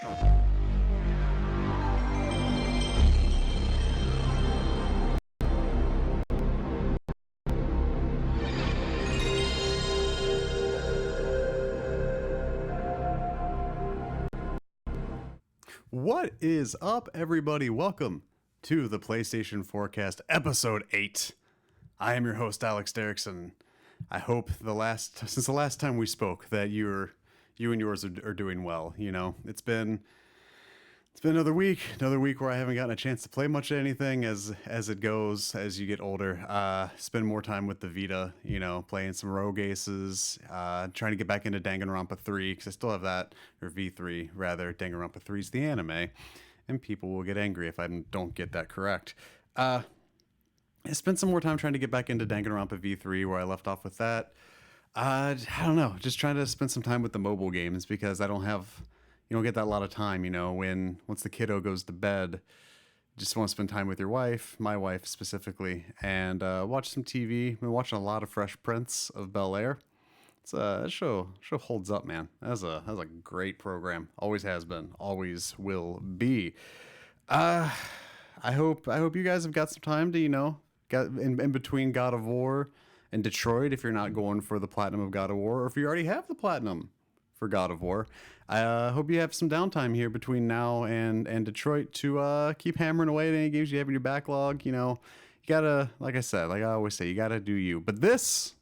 What is up, everybody? Welcome to the PlayStation Forecast, Episode 8. I am your host, Alex Derrickson. I hope since the last time we spoke that you and yours are doing well. You know, it's been another week where I haven't gotten a chance to play much of anything as it goes as you get older. Spend more time with the Vita, playing some Rogue Aces, trying to get back into Danganronpa 3 because I still have that, or V3 rather. Danganronpa 3 is the anime, and people will get angry if I don't get that correct. I spent some more time trying to get back into Danganronpa V3 where I left off with that. I don't know, just trying to spend some time with the mobile games because you don't get that a lot of time, once the kiddo goes to bed, you just want to spend time with your wife, my wife specifically, and watch some TV. I've been watching a lot of Fresh Prince of Bel-Air. That show holds up, man. That's a great program. Always has been, always will be. I hope you guys have got some time to, got in between God of War and Detroit, if you're not going for the platinum of God of War, or if you already have the platinum for God of War. I hope you have some downtime here between now and Detroit to keep hammering away at any games you have in your backlog. You gotta, like I always say, you gotta do you. But this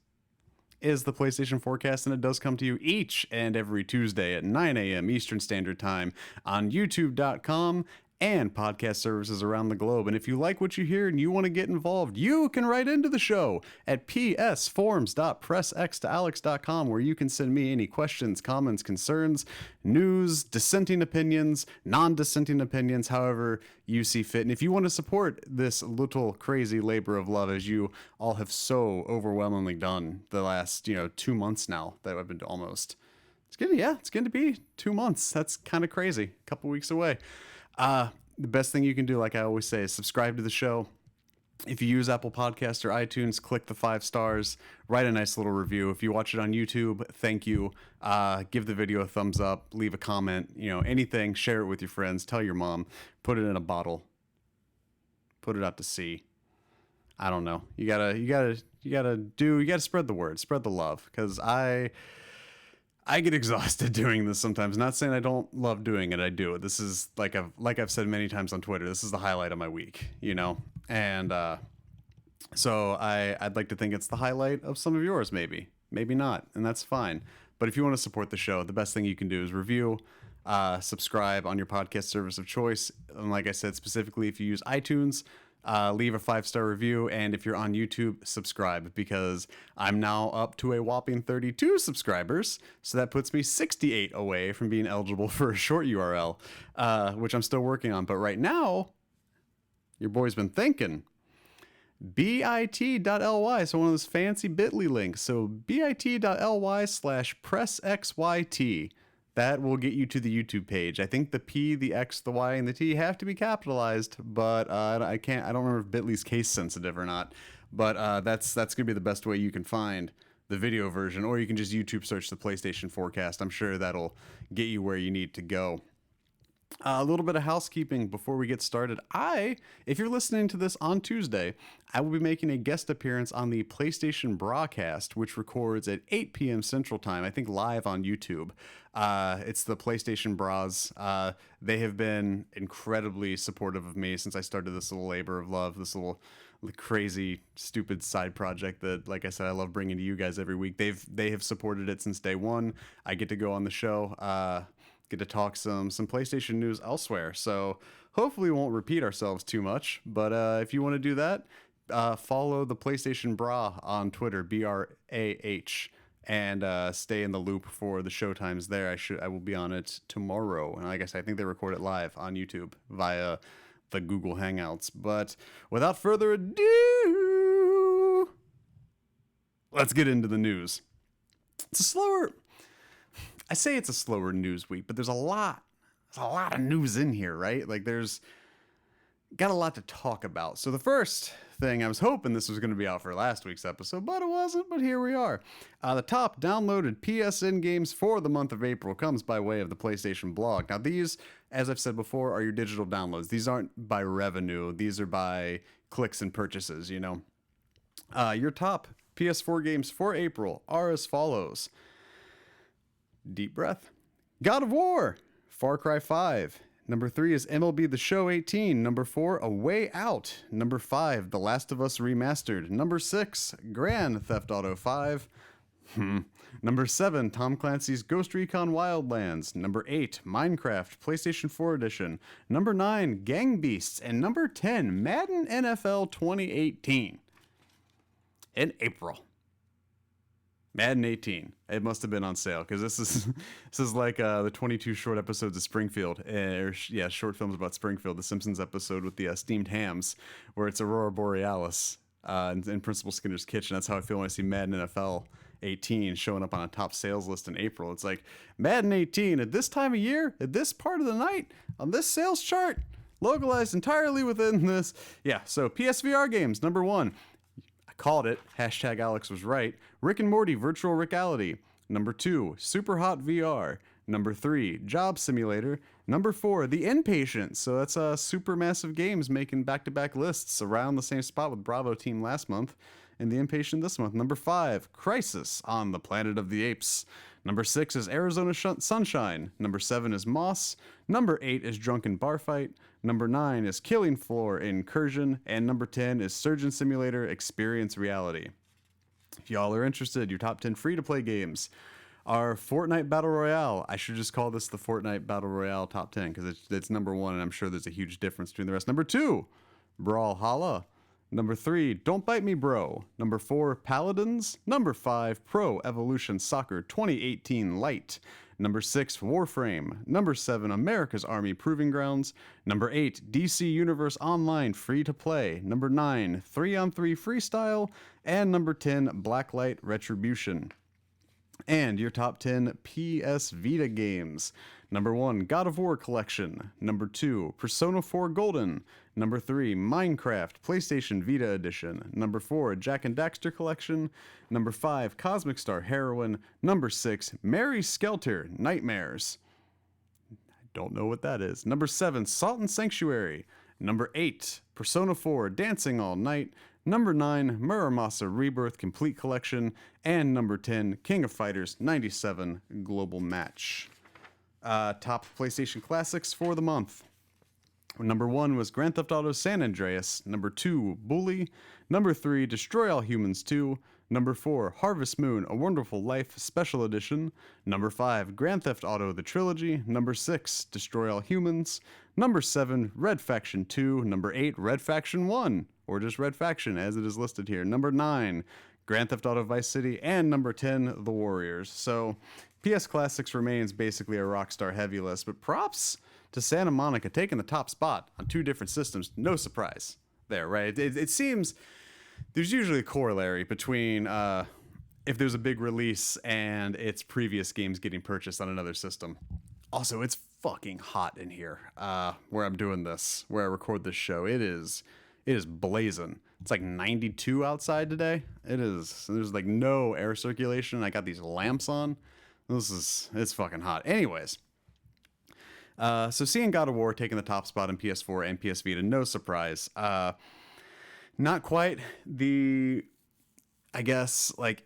is the PlayStation Forecast, and it does come to you each and every Tuesday at 9 a.m. Eastern Standard Time on YouTube.com and podcast services around the globe. And if you like what you hear and you want to get involved, you can write into the show at psforms.pressxtoalex.com, where you can send me any questions, comments, concerns, news, dissenting opinions, non-dissenting opinions, however you see fit. And if you want to support this little crazy labor of love, as you all have so overwhelmingly done the last 2 months now that I've been almost, it's going to be 2 months. That's kind of crazy. A couple weeks away. The best thing you can do, like I always say, is subscribe to the show. If you use Apple Podcasts or iTunes, click the 5 stars, write a nice little review. If you watch it on YouTube, thank you. Give the video a thumbs up, leave a comment, anything, share it with your friends, tell your mom, put it in a bottle, put it out to sea. I don't know. You gotta spread the word, spread the love, because I get exhausted doing this sometimes. Not saying I don't love doing it. I do. This is like I've said many times on Twitter. This is the highlight of my week, and so I'd like to think it's the highlight of some of yours. Maybe not, and that's fine. But if you want to support the show, the best thing you can do is review, subscribe on your podcast service of choice. And like I said, specifically if you use iTunes, leave a 5-star review, and if you're on YouTube, subscribe, because I'm now up to a whopping 32 subscribers, so that puts me 68 away from being eligible for a short URL, which I'm still working on. But right now, your boy's been thinking. bit.ly, so one of those fancy bit.ly links. So bit.ly/pressxyt. That will get you to the YouTube page. I think the P, the X, the Y, and the T have to be capitalized, but I don't remember if Bitly's case sensitive or not. But that's gonna be the best way you can find the video version, or you can just YouTube search the PlayStation Forecast. I'm sure that'll get you where you need to go. A little bit of housekeeping before we get started. If you're listening to this on Tuesday, I will be making a guest appearance on the PlayStation Broadcast, which records at 8 p.m. Central Time, I think live on YouTube. It's the PlayStation Bras. They have been incredibly supportive of me since I started this little labor of love, this little crazy, stupid side project that, like I said, I love bringing to you guys every week. They have supported it since day one. I get to go on the show, get to talk some PlayStation news elsewhere. So hopefully we won't repeat ourselves too much. But if you want to do that, follow the PlayStation Bra on Twitter, BRAH, and stay in the loop for the showtimes there. I will be on it tomorrow. And like I said, I think they record it live on YouTube via the Google Hangouts. But without further ado, let's get into the news. I say it's a slower news week, but there's a lot of news in here, right? Like there's got a lot to talk about. So the first thing, I was hoping this was going to be out for last week's episode, but it wasn't, but here we are. The top downloaded PSN games for the month of April comes by way of the PlayStation blog. Now these, as I've said before, are your digital downloads. These aren't by revenue. These are by clicks and purchases, you know. Your top PS4 games for April are as follows. Deep breath. God of War, Far Cry 5. Number 3 is MLB The Show 18. Number 4, A Way Out. Number 5, The Last of Us Remastered. Number 6, Grand Theft Auto 5. Number 7, Tom Clancy's Ghost Recon Wildlands. Number 8, Minecraft PlayStation 4 Edition. Number 9, Gang Beasts. And number 10, Madden NFL 2018. In April. Madden 18. It must have been on sale because this is like the 22 short episodes of Springfield, short films about Springfield. The Simpsons episode with the steamed hams, where it's Aurora Borealis in Principal Skinner's kitchen. That's how I feel when I see Madden NFL 18 showing up on a top sales list in April. It's like Madden 18 at this time of year, at this part of the night, on this sales chart, localized entirely within this. Yeah. So PSVR games. Number 1. Called it. Hashtag Alex was right. Rick and Morty Virtual Reality. Number 2, Super Hot VR. Number 3, Job Simulator. Number 4, The Inpatient. So that's Supermassive Games making back-to-back lists around the same spot with Bravo Team last month and The Inpatient this month. Number 5, Crisis on the Planet of the Apes. Number 6 is Arizona Sunshine. Number 7 is Moss. Number 8 is Drunken Bar Fight. Number 9 is Killing Floor Incursion. And number 10 is Surgeon Simulator Experience Reality. If y'all are interested, your top 10 free-to-play games are Fortnite Battle Royale. I should just call this the Fortnite Battle Royale top 10 because it's number 1, and I'm sure there's a huge difference between the rest. Number 2, Brawlhalla. Number 3, Don't Bite Me Bro. Number 4, Paladins. Number 5, Pro Evolution Soccer 2018 Lite. Number 6, Warframe. Number 7, America's Army Proving Grounds. Number 8, DC Universe Online Free to Play. Number 9, 3-on-3 Freestyle. And number 10, Blacklight Retribution. And your top 10 PS Vita games. Number 1, God of War Collection. Number 2, Persona 4 Golden. Number 3, Minecraft PlayStation Vita Edition. Number 4, Jak and Daxter Collection. Number 5, Cosmic Star Heroine. Number 6, Mary Skelter Nightmares. I don't know what that is. Number 7, Salt and Sanctuary. Number 8, Persona 4 Dancing All Night. Number 9, Muramasa Rebirth Complete Collection. And number 10, King of Fighters 97 Global Match. Top PlayStation Classics for the month. Number 1 was Grand Theft Auto San Andreas. Number 2, Bully. Number 3, Destroy All Humans 2. Number 4, Harvest Moon, A Wonderful Life Special Edition. Number 5, Grand Theft Auto The Trilogy. Number 6, Destroy All Humans. Number 7, Red Faction 2. Number 8, Red Faction 1, or just Red Faction as it is listed here. Number 9, Grand Theft Auto Vice City. And number 10, The Warriors. So PS Classics remains basically a Rockstar heavy list, but props to Santa Monica taking the top spot on 2 different systems. No surprise there, right? It seems there's usually a corollary between if there's a big release and its previous games getting purchased on another system. Also, it's fucking hot in here where I'm doing this, where I record this show. It is blazing. It's like 92 outside today. It is. There's like no air circulation. I got these lamps on. It's fucking hot. Anyways. So seeing God of War taking the top spot in PS4 and PS Vita, no surprise. Not quite the, I guess, like,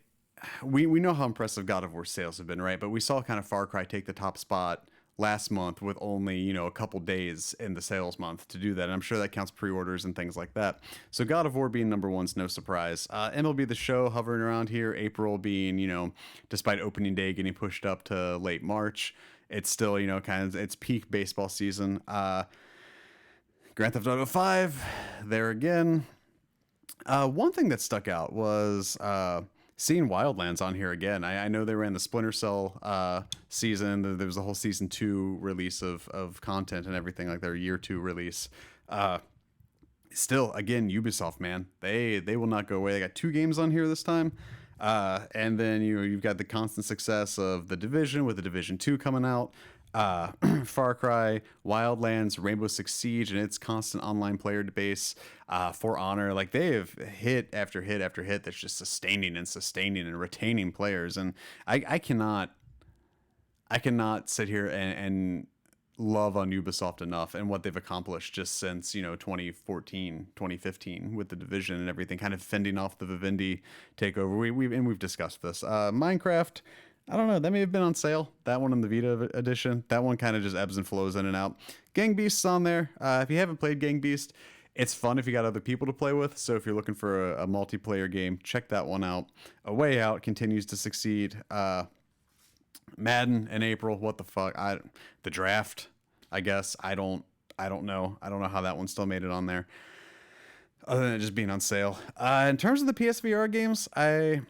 we know how impressive God of War sales have been, right? But we saw kind of Far Cry take the top spot last month with only, a couple days in the sales month to do that. And I'm sure that counts pre-orders and things like that. So God of War being number 1's no surprise. MLB The Show hovering around here. April being, despite opening day getting pushed up to late March, it's still, kind of its peak baseball season. Grand Theft Auto 5, there again. One thing that stuck out was seeing Wildlands on here again. I know they ran the Splinter Cell season. There was a whole season 2 release of content and everything, like their year 2 release. Still, again, Ubisoft, man, they will not go away. They got 2 games on here this time. And then you've got the constant success of The Division with The Division 2 coming out. Far Cry, Wildlands, Rainbow Six Siege, and its constant online player base, For Honor, like they have hit after hit after hit that's just sustaining and retaining players. And I cannot sit here and love on Ubisoft enough and what they've accomplished just since 2014 2015 with the Division and everything, kind of fending off the Vivendi takeover. We've discussed this. Minecraft, I don't know, that may have been on sale, that one in the Vita edition. That one kind of just ebbs and flows in and out. Gang Beast's on there. If you haven't played Gang Beast, it's fun if you got other people to play with. So if you're looking for a multiplayer game, check that one out. A Way Out continues to succeed. Madden in April, what the fuck? The draft, I guess. I don't know. I don't know how that one still made it on there, other than it just being on sale. In terms of the PSVR games, I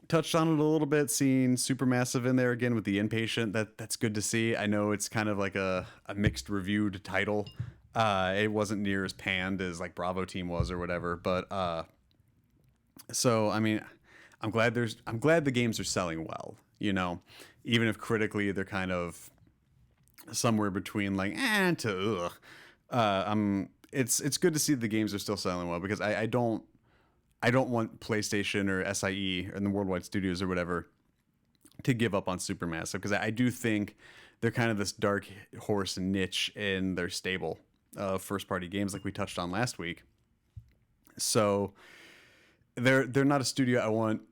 touched on it a little bit, seeing Supermassive in there again with the Inpatient. That's good to see. I know it's kind of like a mixed reviewed title. It wasn't near as panned as like Bravo Team was or whatever, but so I mean, I'm glad the games are selling well, even if critically they're kind of somewhere between like to ugh. It's good to see the games are still selling well, because I don't want PlayStation or SIE or the Worldwide Studios or whatever to give up on Supermassive, because I do think they're kind of this dark horse niche in their stable of first party games, like we touched on last week. So they're not a studio I want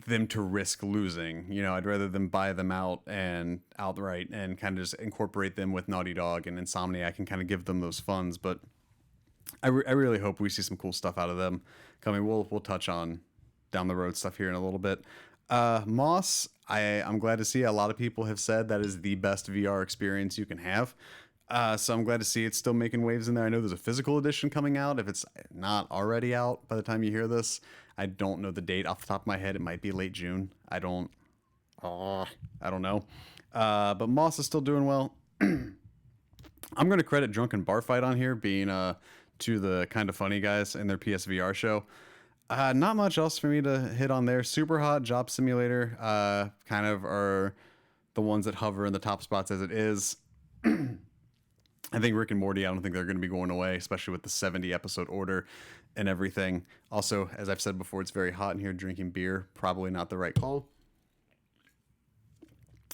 them to risk losing. I'd rather them buy them out and outright and kind of just incorporate them with Naughty Dog and Insomniac and kind of give them those funds. But I really hope we see some cool stuff out of them coming. We'll touch on down the road stuff here in a little bit. Moss, I'm glad to see a lot of people have said that is the best VR experience you can have. So I'm glad to see it's still making waves in there. I know there's a physical edition coming out. If it's not already out by the time you hear this, I don't know the date off the top of my head. It might be late June. I don't know. But Moss is still doing well. I'm going to credit Drunken Bar Fight on here being to the Kind of Funny guys in their PSVR show. Not much else for me to hit on there. Super Hot, Job Simulator kind of are the ones that hover in the top spots as it is. I think Rick and Morty, I don't think they're going to be going away, especially with the 70 episode order and everything. Also, as I've said before, it's very hot in here. Drinking beer, probably not the right call.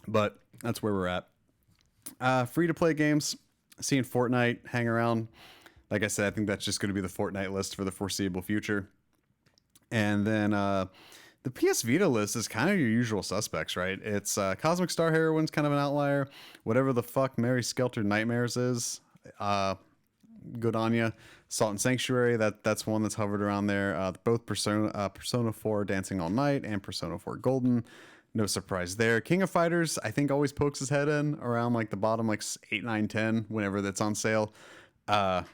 But that's where we're at. Free to play games, seeing Fortnite hang around. Like I said, I think that's just going to be the Fortnite list for the foreseeable future. And then the PS Vita list is kind of your usual suspects, right? It's Cosmic Star Heroine's kind of an outlier. Whatever the fuck Mary Skelter Nightmares is, good on ya. Salt and Sanctuary, that's one that's hovered around there. Both Persona 4 Dancing All Night and Persona 4 Golden. No surprise there. King of Fighters, I think, always pokes his head in around like the bottom, like 8, 9, 10, whenever that's on sale. And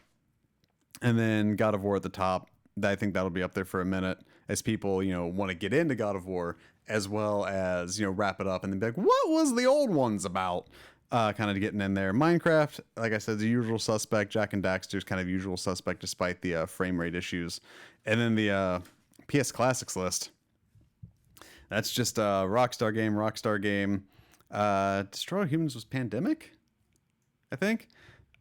then God of War at the top. I think that'll be up there for a minute as people, want to get into God of War, as well as, wrap it up and then be like, what was the old ones about? Kind of getting in there. Minecraft, like I said, the usual suspect. Jack and Daxter's kind of usual suspect despite the frame rate issues. And then the PS Classics list. That's just a Rockstar game. Destroy All Humans was Pandemic, I think.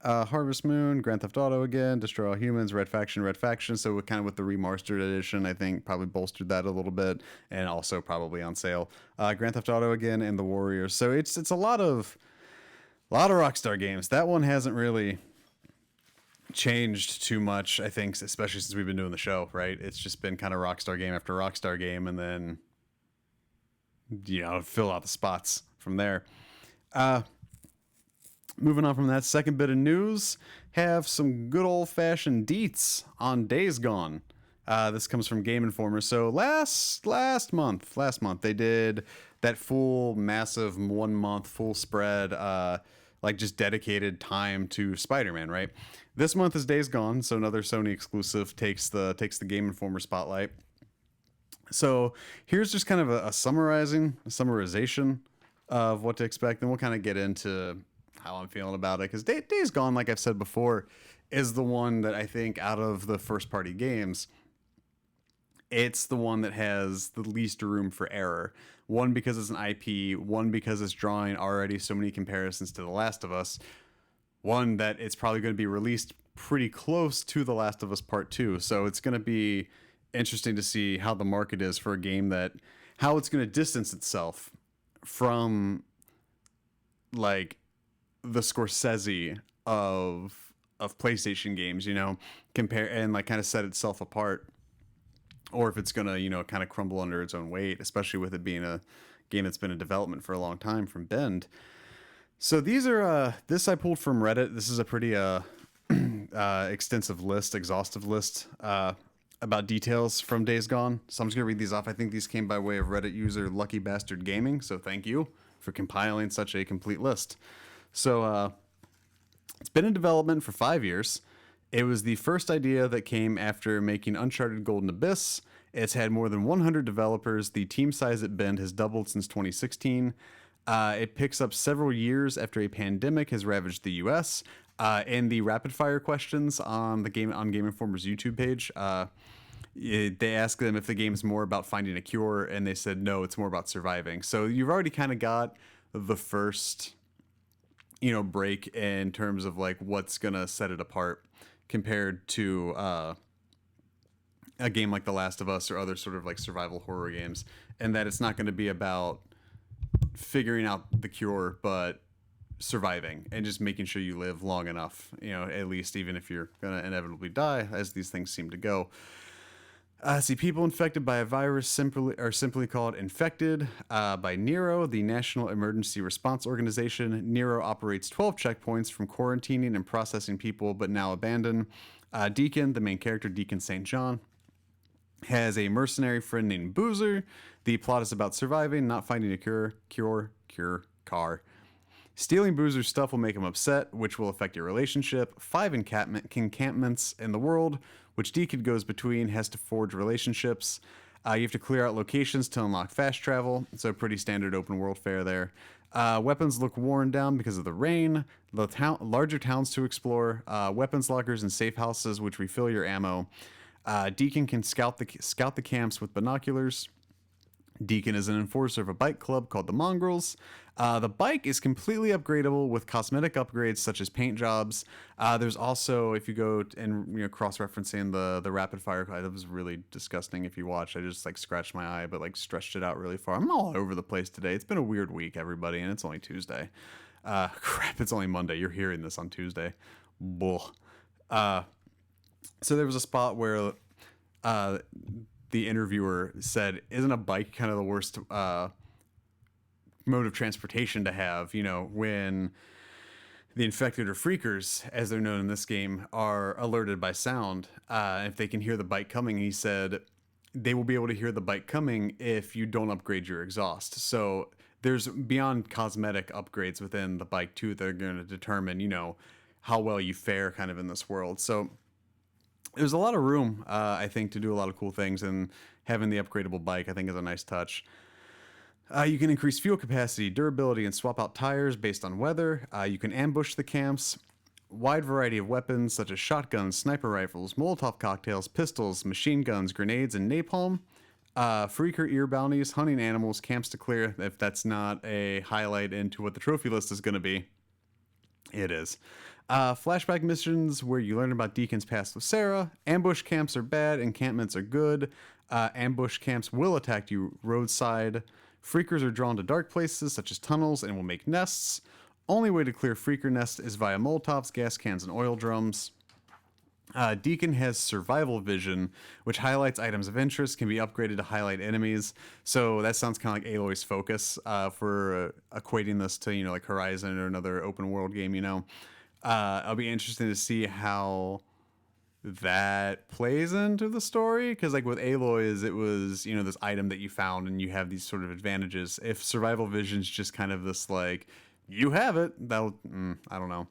Harvest Moon, Grand Theft Auto again, Destroy All Humans, Red Faction. So kind of with the remastered edition, I think probably bolstered that a little bit, and also probably on sale. Grand Theft Auto again, and The Warriors. So it's a lot of Rockstar games. That one hasn't really changed too much, I think, especially since we've been doing the show, right? It's just been kind of Rockstar game after Rockstar game, and then fill out the spots from there. Moving on from that, second bit of news, have some good old-fashioned deets on Days Gone. This comes from Game Informer. So last month, they did that full, massive 1 month, full spread, like just dedicated time to Spider-Man, right? This month is Days Gone, so another Sony exclusive takes the Game Informer spotlight. So here's just kind of a summarization of what to expect, and we'll kind of get into how I'm feeling about it, because Days Gone, like I've said before, is the one that I think out of the first party games it's the one that has the least room for error. One, because it's an IP, one, because it's drawing already so many comparisons to The Last of Us, one, that it's probably going to be released pretty close to The Last of Us Part 2. So it's going to be interesting to see how the market is for a game that, how it's going to distance itself from like the Scorsese of PlayStation games, you know, compare and like kind of set itself apart, or if it's gonna, you know, kind of crumble under its own weight, especially with it being a game that's been in development for a long time from Bend. So these are this I pulled from Reddit. This is a pretty extensive list, exhaustive list about details from Days Gone. So I'm just gonna read these off. I think these came by way of Reddit user Lucky Bastard Gaming. So thank you for compiling such a complete list. So it's been in development for 5 years. It was the first idea that came after making Uncharted Golden Abyss. It's had more than 100 developers. The team size at Bend has doubled since 2016. It picks up several years after a pandemic has ravaged the U.S. In the rapid fire questions on Game Informer's YouTube page, they asked them if the game is more about finding a cure, and they said no, it's more about surviving. So you've already kind of got the first, you know, break in terms of like what's gonna set it apart compared to a game like The Last of Us or other sort of like survival horror games, and that it's not going to be about figuring out the cure, but surviving and just making sure you live long enough, you know, at least even if you're going to inevitably die, as these things seem to go. See, people infected by a virus are simply called infected by Nero, the National Emergency Response Organization. Nero operates 12 checkpoints from quarantining and processing people, but now abandoned. Deacon, the main character, Deacon St. John, has a mercenary friend named Boozer. The plot is about surviving, not finding a cure. Stealing Boozer's stuff will make him upset, which will affect your relationship. 5 encampments in the world, which Deacon goes between, has to forge relationships. You have to clear out locations to unlock fast travel. So pretty standard open world fare there. Weapons look worn down because of the rain. Larger towns to explore. Weapons lockers and safe houses, which refill your ammo. Deacon can scout the camps with binoculars. Deacon is an enforcer of a bike club called the Mongrels. The bike is completely upgradable with cosmetic upgrades such as paint jobs. There's also, if you go and, you know, cross-referencing the rapid fire, that was really disgusting if you watch. I just like scratched my eye, but like stretched it out really far. I'm all over the place today. It's been a weird week, everybody, and it's only Tuesday. Crap, it's only Monday. You're hearing this on Tuesday. Bull. So there was a spot where the interviewer said, isn't a bike kind of the worst mode of transportation to have, you know, when the infected or freakers, as they're known in this game, are alerted by sound. If they can hear the bike coming, he said they will be able to hear the bike coming if you don't upgrade your exhaust. So there's beyond cosmetic upgrades within the bike too that are going to determine, you know, how well you fare kind of in this world. So there's a lot of room, I think, to do a lot of cool things, and having the upgradable bike, I think, is a nice touch. You can increase fuel capacity, durability, and swap out tires based on weather. You can ambush the camps. Wide variety of weapons such as shotguns, sniper rifles, Molotov cocktails, pistols, machine guns, grenades, and napalm. Freaker ear bounties, hunting animals, camps to clear. If that's not a highlight into what the trophy list is going to be, it is. Flashback missions where you learn about Deacon's past with Sarah. Ambush camps are bad, encampments are good. Ambush camps will attack you roadside. Freakers are drawn to dark places such as tunnels and will make nests. Only way to clear freaker nests is via Molotovs, gas cans, and oil drums. Deacon has survival vision, which highlights items of interest, can be upgraded to highlight enemies. So that sounds kind of like Aloy's focus for equating this to, you know, like Horizon or another open world game, you know. I'll be interested to see how that plays into the story, because like with Aloy's, it was, you know, this item that you found and you have these sort of advantages. If survival vision's just kind of this like, you have it, that'll, I don't know.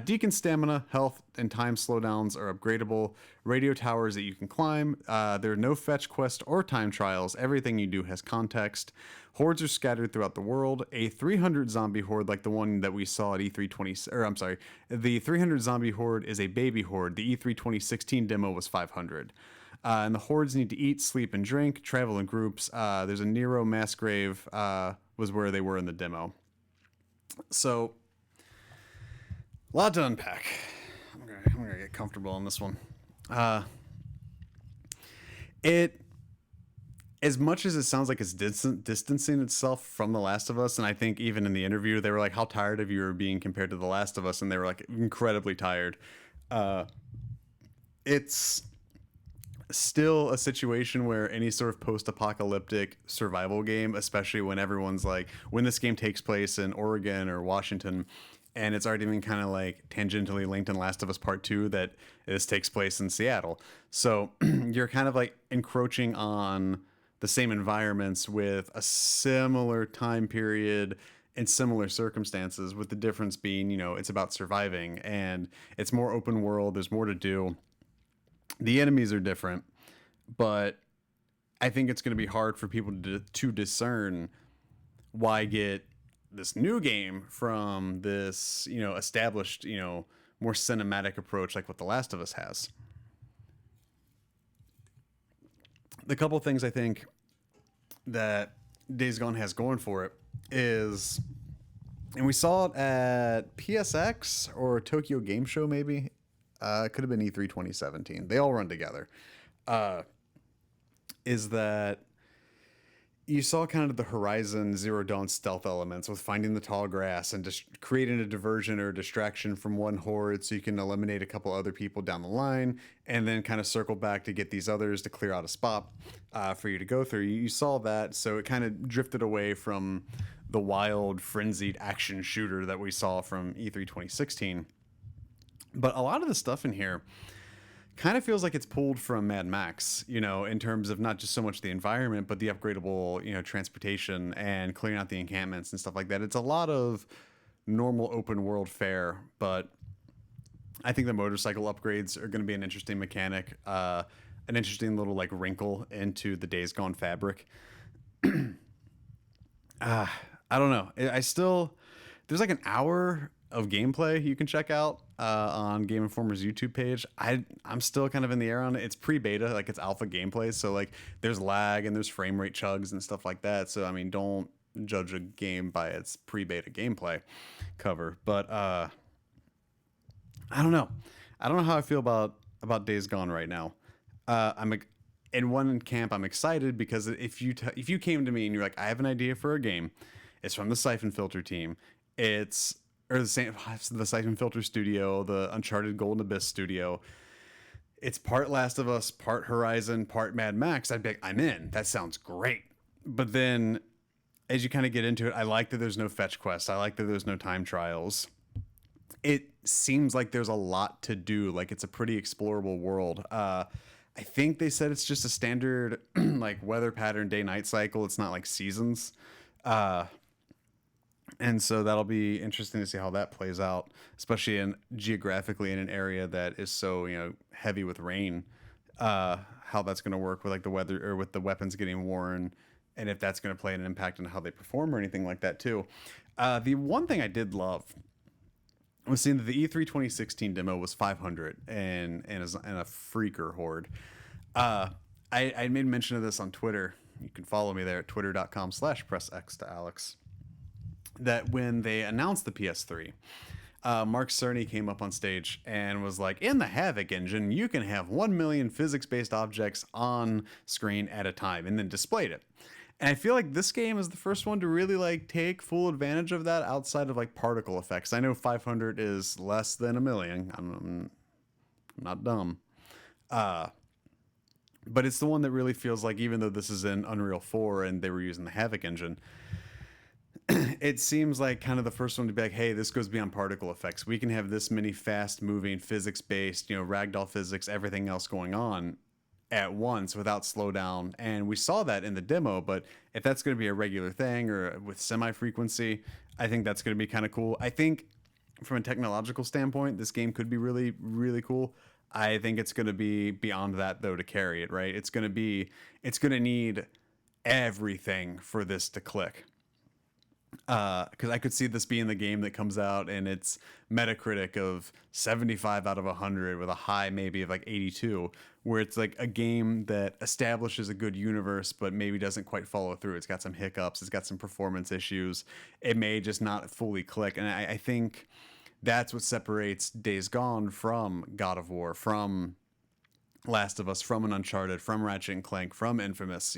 Deacon's stamina, health, and time slowdowns are upgradable. Radio towers that you can climb. There are no fetch quest or time trials. Everything you do has context. Hordes are scattered throughout the world. A 300 zombie horde like the one that we saw at E3 or I'm sorry, the 300 zombie horde is a baby horde. The E3 2016 demo was 500. And the hordes need to eat, sleep, and drink, travel in groups. There's a Nero mass grave, was where they were in the demo. So, a lot to unpack. I'm gonna get comfortable on this one. Uh, it as much as it sounds like it's distancing itself from The Last of Us, and I think even in the interview they were like, "How tired of you are being compared to The Last of Us?" and they were like incredibly tired. Uh, it's still a situation where any sort of post-apocalyptic survival game, especially when everyone's like, when this game takes place in Oregon or Washington, and it's already been kind of like tangentially linked in Last of Us Part 2 that this takes place in Seattle. So you're kind of like encroaching on the same environments with a similar time period and similar circumstances, with the difference being, it's about surviving and it's more open world, there's more to do. The enemies are different, but I think it's going to be hard for people to discern why get this new game from this, established, more cinematic approach like what The Last of Us has. The couple things I think that Days Gone has going for it is, and we saw it at PSX or Tokyo Game Show, maybe. It could have been E3 2017. They all run together. Is that you saw kind of the Horizon Zero Dawn stealth elements with finding the tall grass and just creating a diversion or a distraction from one horde so you can eliminate a couple other people down the line and then kind of circle back to get these others to clear out a spot for you to go through. You saw that, so it kind of drifted away from the wild, frenzied action shooter that we saw from E3 2016. But a lot of the stuff in here kind of feels like it's pulled from Mad Max, in terms of not just so much the environment, but the upgradable, transportation and clearing out the encampments and stuff like that. It's a lot of normal open world fare, but I think the motorcycle upgrades are going to be an interesting mechanic, an interesting little like wrinkle into the Days Gone fabric. I don't know. There's like an hour of gameplay you can check out on Game Informer's YouTube page. I'm still kind of in the air on it. It's pre-beta, like it's alpha gameplay, so like there's lag and there's frame rate chugs and stuff like that. So I mean, don't judge a game by its pre-beta gameplay cover. But I don't know. I don't know how I feel about Days Gone right now. I'm in one camp. I'm excited because if you came to me and you're like, I have an idea for a game, it's from the Siphon Filter team. It's the Siphon Filter studio, the Uncharted Golden Abyss studio. It's part Last of Us, part Horizon, part Mad Max. I'd be like, I'm in. That sounds great. But then as you kind of get into it, I like that there's no fetch quests. I like that there's no time trials. It seems like there's a lot to do. Like it's a pretty explorable world. I think they said it's just a standard like weather pattern day-night cycle. It's not like seasons. And so that'll be interesting to see how that plays out, especially geographically in an area that is so, heavy with rain. How that's going to work with like the weather or with the weapons getting worn, and if that's going to play an impact on how they perform or anything like that too. The one thing I did love was seeing that the E3 2016 demo was 500 and a freaker horde. I made mention of this on Twitter. You can follow me there at twitter.com/pressx to Alex. That when they announced the PS3, Mark Cerny came up on stage and was like, in the Havoc engine, you can have 1 million physics-based objects on screen at a time, and then displayed it. And I feel like this game is the first one to really like take full advantage of that outside of like particle effects. I know 500 is less than a million. I'm not dumb. But it's the one that really feels like, even though this is in Unreal 4 and they were using the Havoc engine, it seems like kind of the first one to be like, hey, this goes beyond particle effects. We can have this many fast moving physics based, ragdoll physics, everything else going on at once without slowdown. And we saw that in the demo, but if that's going to be a regular thing or with semi frequency, I think that's going to be kind of cool. I think from a technological standpoint, this game could be really, really cool. I think it's going to be beyond that though to carry it, right? It's going to need everything for this to click. Because I could see this being the game that comes out and it's Metacritic of 75 out of 100 with a high maybe of like 82, where it's like a game that establishes a good universe but maybe doesn't quite follow through. It's got some hiccups, it's got some performance issues, it may just not fully click. And I think that's what separates Days Gone from God of War, from Last of Us, from an Uncharted, from Ratchet and Clank, from Infamous.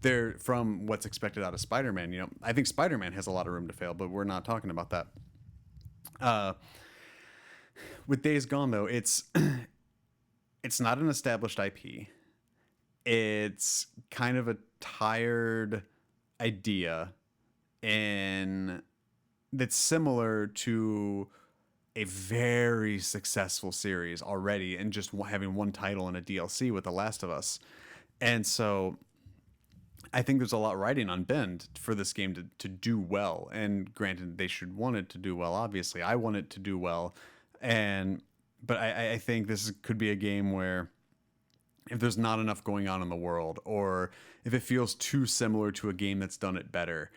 They're from what's expected out of Spider-Man. I think Spider-Man has a lot of room to fail, but we're not talking about that. Uh, with Days Gone though, it's not an established IP. It's kind of a tired idea, and that's similar to a very successful series already, and just having one title and a DLC with The Last of Us. And so I think there's a lot riding on Bend for this game to do well. And granted, they should want it to do well. Obviously, I want it to do well. But I think this could be a game where if there's not enough going on in the world, or if it feels too similar to a game that's done it better,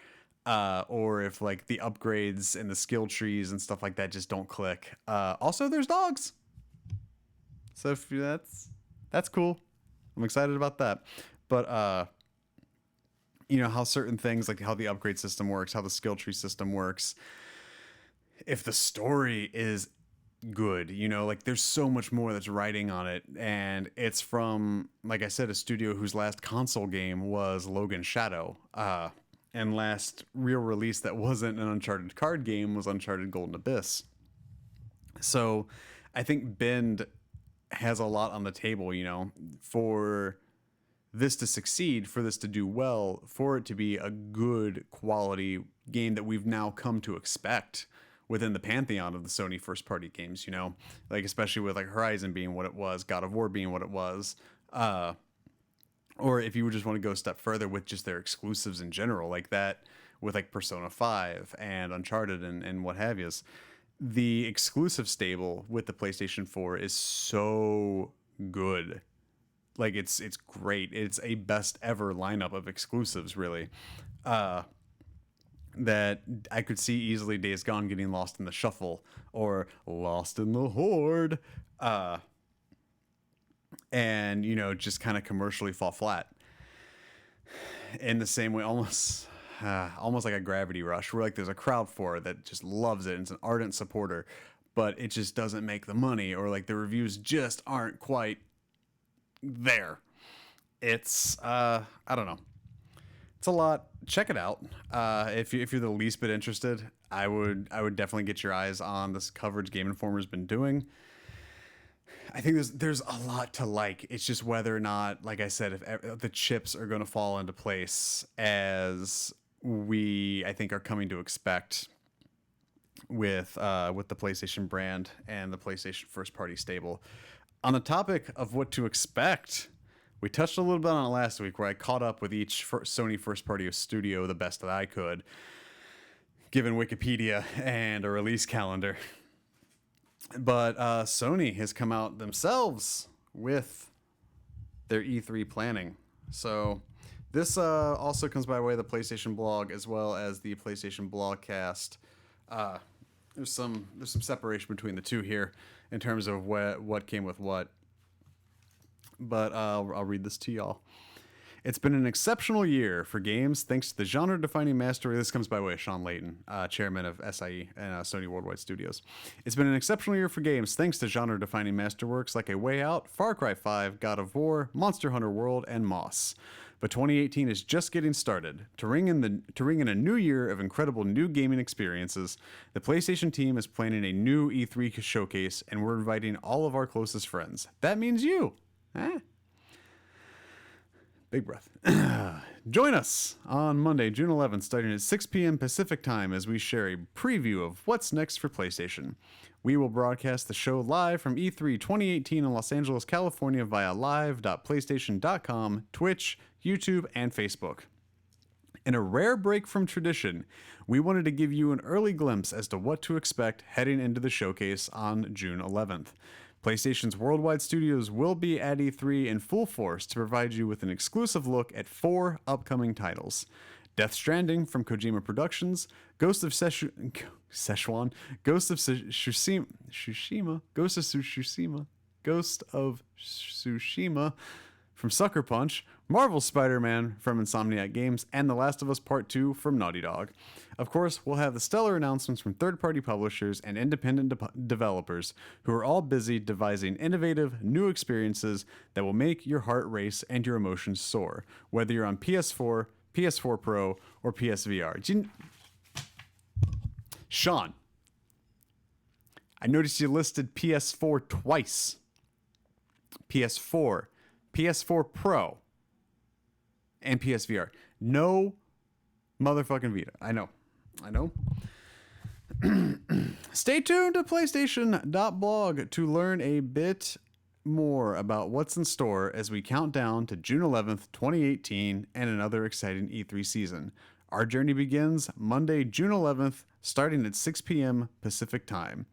or if like the upgrades and the skill trees and stuff like that just don't click. Also, there's dogs, so if that's cool. I'm excited about that. But how certain things, like how the upgrade system works, how the skill tree system works. If the story is good, like there's so much more that's riding on it, and it's from, like I said, a studio whose last console game was Logan Shadow. And last real release that wasn't an Uncharted card game was Uncharted Golden Abyss. So I think Bend has a lot on the table, for this to succeed, for this to do well, for it to be a good quality game that we've now come to expect within the pantheon of the Sony first party games, like especially with like Horizon being what it was, God of War being what it was. Or if you would just want to go a step further with just their exclusives in general, like that with like Persona 5 and Uncharted and what have yous. The exclusive stable with the PlayStation 4 is so good. Like it's great. It's a best ever lineup of exclusives, really. That I could see easily Days Gone getting lost in the shuffle or lost in the horde. And just kind of commercially fall flat in the same way, almost like a Gravity Rush, where like there's a crowd for it that just loves it and it's an ardent supporter, but it just doesn't make the money, or like the reviews just aren't quite there. It's I don't know, it's a lot. Check it out. If you're the least bit interested, I would definitely get your eyes on this coverage Game Informer's been doing. I think there's a lot to like. It's just whether or not, like I said, if the chips are going to fall into place as I think are coming to expect with the PlayStation brand and the PlayStation first party stable. On the topic of what to expect, we touched a little bit on it last week, where I caught up with each Sony first party studio the best that I could, given Wikipedia and a release calendar. But Sony has come out themselves with their E3 planning. So this also comes by way of the PlayStation blog, as well as the PlayStation Blogcast. There's some separation between the two here in terms of what came with what. But I'll read this to y'all. It's been an exceptional year for games thanks to the genre-defining mastery. This comes by way of Sean Layton, chairman of SIE and Sony Worldwide Studios. It's been an exceptional year for games thanks to genre-defining masterworks like A Way Out, Far Cry 5, God of War, Monster Hunter World, and Moss. But 2018 is just getting started. To ring in a new year of incredible new gaming experiences, the PlayStation team is planning a new E3 showcase, and we're inviting all of our closest friends. That means you. Big breath. Join us on Monday, June 11th, starting at 6 p.m. Pacific time, as we share a preview of what's next for PlayStation. We will broadcast the show live from E3 2018 in Los Angeles, California via live.playstation.com, Twitch, YouTube, and Facebook. In a rare break from tradition, we wanted to give you an early glimpse as to what to expect heading into the showcase on June 11th. PlayStation's Worldwide Studios will be at E3 in full force to provide you with an exclusive look at 4 upcoming titles. Death Stranding from Kojima Productions, Ghost of Szechuan, Ghost of Tsushima, Ghost of Tsushima from Sucker Punch, Marvel Spider-Man from Insomniac Games, and The Last of Us Part 2 from Naughty Dog. Of course, we'll have the stellar announcements from third-party publishers and independent developers who are all busy devising innovative, new experiences that will make your heart race and your emotions soar, whether you're on PS4, PS4 Pro, or PSVR. Sean, I noticed you listed PS4 twice. PS4, PS4 Pro, and PSVR. No motherfucking Vita. I know. Stay tuned to PlayStation.blog to learn a bit more about what's in store as we count down to June 11th, 2018, and another exciting E3 season. Our journey begins Monday, June 11th, starting at 6 p.m. Pacific Time.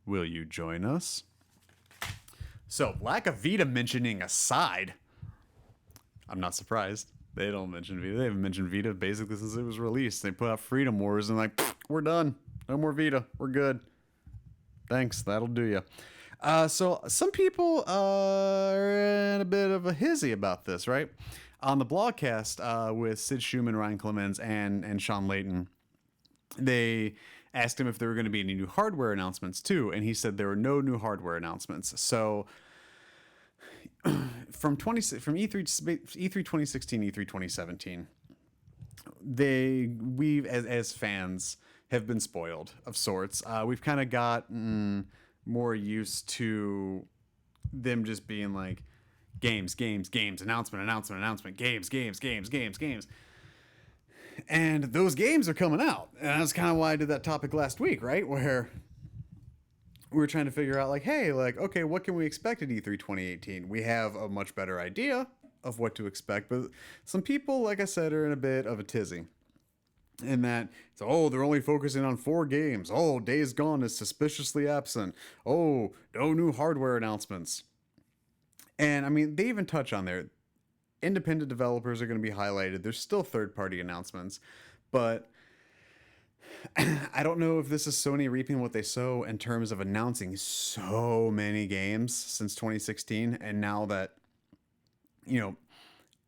Will you join us? So, lack of Vita mentioning aside, I'm not surprised. They don't mention Vita. They haven't mentioned Vita basically since it was released. They put out Freedom Wars and we're done. No more Vita. We're good. Thanks. That'll do you. So some people are in a bit of a hizzy about this, right? On the blogcast with Sid Schumann, Ryan Clemens, and Sean Layton, they asked him if there were going to be any new hardware announcements too, and he said there were no new hardware announcements. So from E3 2016, E3 2017, we as fans have been spoiled of sorts. We've kind of gotten more used to them just being like games, announcement, games. And those games are coming out. And that's kind of why I did that topic last week, right? Where we were trying to figure out, like, hey, like, okay, what can we expect at E3 2018? We have a much better idea of what to expect, but some people, like I said, are in a bit of a tizzy. In that, it's, oh, they're only focusing on 4 games. Oh, Days Gone is suspiciously absent. Oh, no new hardware announcements. And, I mean, they even touch on there. Independent developers are going to be highlighted. There's still third-party announcements, but I don't know if this is Sony reaping what they sow in terms of announcing so many games since 2016, and now that, you know,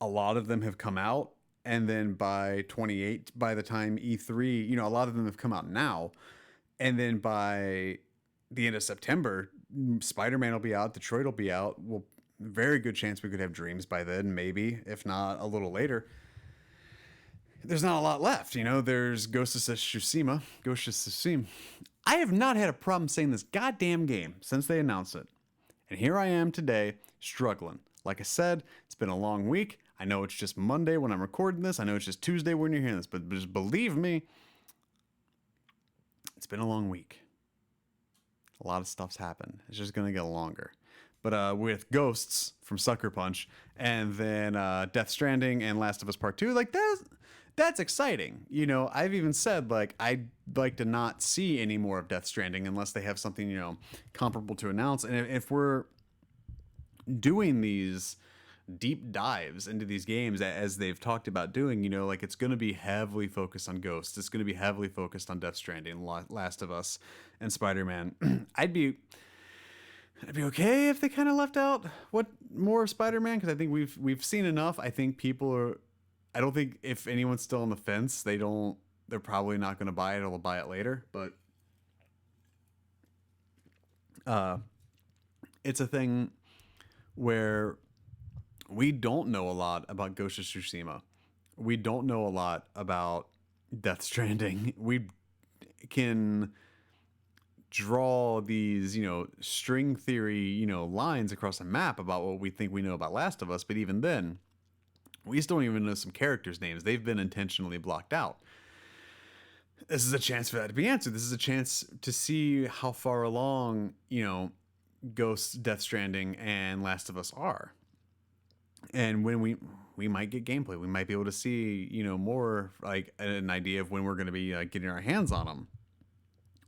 a lot of them have come out, and then by the time E3, you know, a lot of them have come out now, and then by the end of September, Spider-Man will be out, Detroit will be out. Well, very good chance we could have Dreams by then, maybe, if not a little later. There's not a lot left, you know. There's Ghost of Tsushima. I have not had a problem saying this goddamn game since they announced it. And here I am today, struggling. Like I said, it's been a long week. I know it's just Monday when I'm recording this. I know it's just Tuesday when you're hearing this. But just believe me, it's been a long week. A lot of stuff's happened. It's just going to get longer. But with Ghosts from Sucker Punch, and then Death Stranding and Last of Us Part 2, like, that's exciting. You know, I've even said, like, I'd like to not see any more of Death Stranding unless they have something, you know, comparable to announce. And if we're doing these deep dives into these games as they've talked about doing, you know, like, it's going to be heavily focused on Ghosts. It's going to be heavily focused on Death Stranding, Last of Us, and Spider-Man. I'd be okay if they kind of left out what more of Spider-Man, because I think we've seen enough. I think people are. I don't think if anyone's still on the fence, they're probably not going to buy it, or they'll buy it later. But it's a thing where we don't know a lot about Ghost of Tsushima. We don't know a lot about Death Stranding. We can draw these, you know, string theory, you know, lines across a map about what we think we know about Last of Us, but even then, we still don't even know some characters' names. They've been intentionally blocked out. This is a chance for that to be answered. This is a chance to see how far along, you know, Ghost, Death Stranding, and Last of Us are. And when we might get gameplay, we might be able to see, you know, more, like, an idea of when we're going to be getting our hands on them.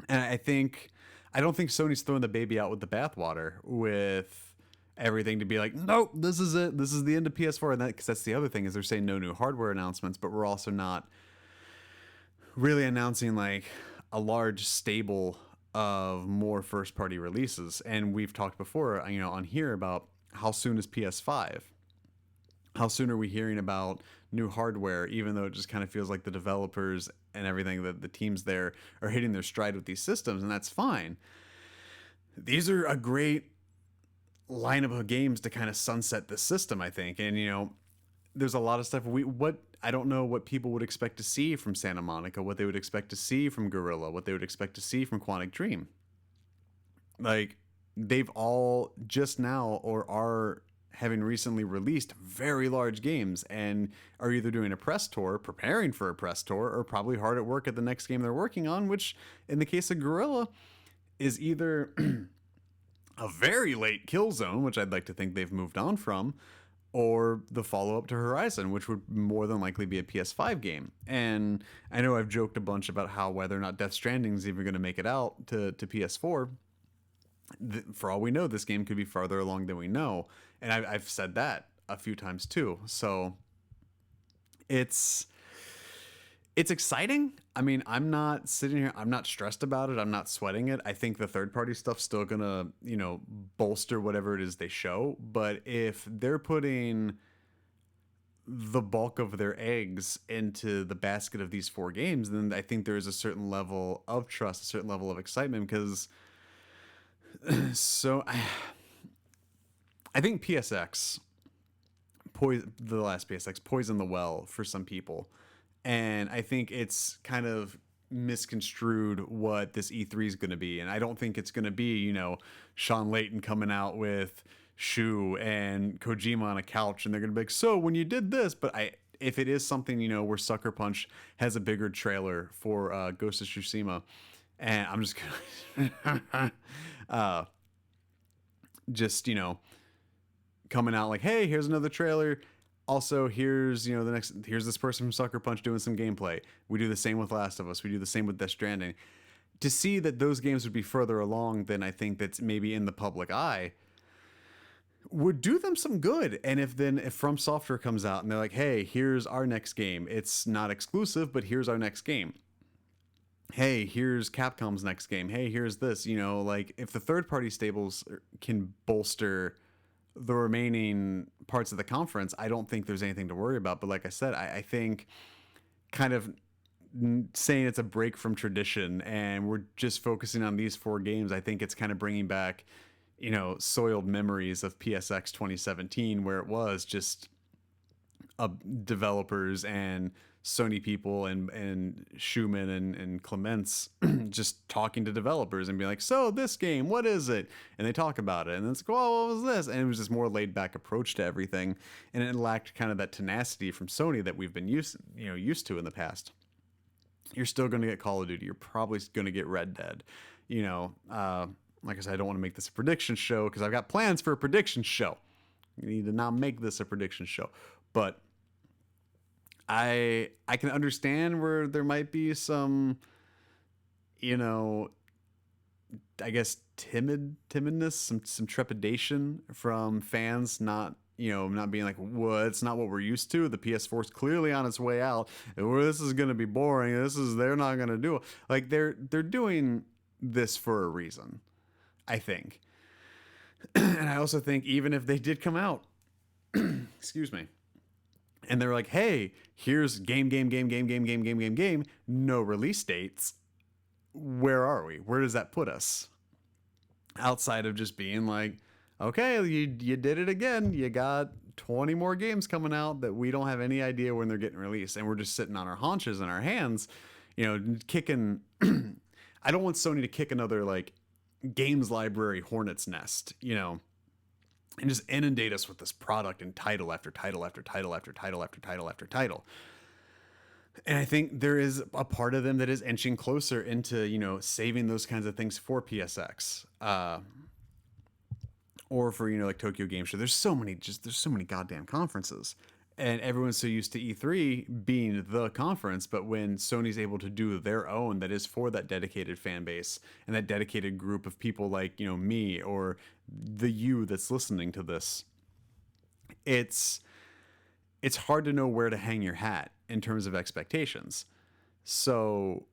And I don't think Sony's throwing the baby out with the bathwater with everything to be like, nope, this is it. This is the end of PS4. And because that's the other thing is they're saying no new hardware announcements, but we're also not really announcing like a large stable of more first party releases. And we've talked before, on here about how soon is PS5? How soon are we hearing about new hardware, even though it just kind of feels like the developers and everything, that the teams there are hitting their stride with these systems, and that's fine. These are a great lineup of games to kind of sunset the system, I think. And there's a lot of stuff I don't know what people would expect to see from Santa Monica, what they would expect to see from Gorilla, what they would expect to see from Quantic Dream. Like, they've all just now or are having recently released very large games and are either doing a press tour, preparing for a press tour, or probably hard at work at the next game they're working on, which in the case of Gorilla is either a very late Killzone, which I'd like to think they've moved on from, or the follow-up to Horizon, which would more than likely be a PS5 game. And I know I've joked a bunch about how whether or not Death Stranding is even going to make it out to PS4. For all we know, this game could be farther along than we know. And I've said that a few times too. So it's exciting. I mean, I'm not sitting here, I'm not stressed about it. I'm not sweating it. I think the third party stuff's still gonna, bolster whatever it is they show. But if they're putting the bulk of their eggs into the basket of these 4 games, then I think there is a certain level of trust, a certain level of excitement, because so I think PSX, the last PSX, poisoned the well for some people. And I think it's kind of misconstrued what this E3 is going to be. And I don't think it's going to be, Sean Layton coming out with Shu and Kojima on a couch and they're going to be like, so when you did this, but if it is something, where Sucker Punch has a bigger trailer for Ghost of Tsushima, and I'm just going to coming out like, hey, here's another trailer. Also, here's here's this person from Sucker Punch doing some gameplay. We do the same with Last of Us. We do the same with Death Stranding. To see that those games would be further along than I think that's maybe in the public eye would do them some good. And if From Software comes out and they're like, hey, here's our next game. It's not exclusive, but here's our next game. Hey, here's Capcom's next game. Hey, here's this. Like if the third party stables can bolster the remaining parts of the conference, I don't think there's anything to worry about. But like I said, I think kind of saying it's a break from tradition and we're just focusing on these 4 games, I think it's kind of bringing back, soiled memories of PSX 2017, where it was just developers and Sony people and Schumann and Clements just talking to developers and being like, so this game, what is it? And they talk about it and then it's like, well, what was this? And it was just more laid back approach to everything. And it lacked kind of that tenacity from Sony that we've been used to in the past. You're still going to get Call of Duty. You're probably going to get Red Dead. Like I said, I don't want to make this a prediction show because I've got plans for a prediction show. You need to not make this a prediction show. But I can understand where there might be some, I guess timidness, some trepidation from fans, not being like, well, it's not what we're used to. The PS4 is clearly on its way out. Well, this is going to be boring. They're not going to do it. Like they're doing this for a reason, I think. And I also think even if they did come out, excuse me, and they're like, hey, here's game, no release dates. Where are we? Where does that put us? Outside of just being like, okay, you did it again. You got 20 more games coming out that we don't have any idea when they're getting released. And we're just sitting on our haunches and our hands, kicking. I don't want Sony to kick another like games library hornet's nest, and just inundate us with this product and title after title after title after title after title after title. And I think there is a part of them that is inching closer into, saving those kinds of things for PSX. Or for, like Tokyo Game Show. There's so many goddamn conferences. And everyone's so used to E3 being the conference, but when Sony's able to do their own that is for that dedicated fan base and that dedicated group of people like, me or the you that's listening to this, it's hard to know where to hang your hat in terms of expectations. So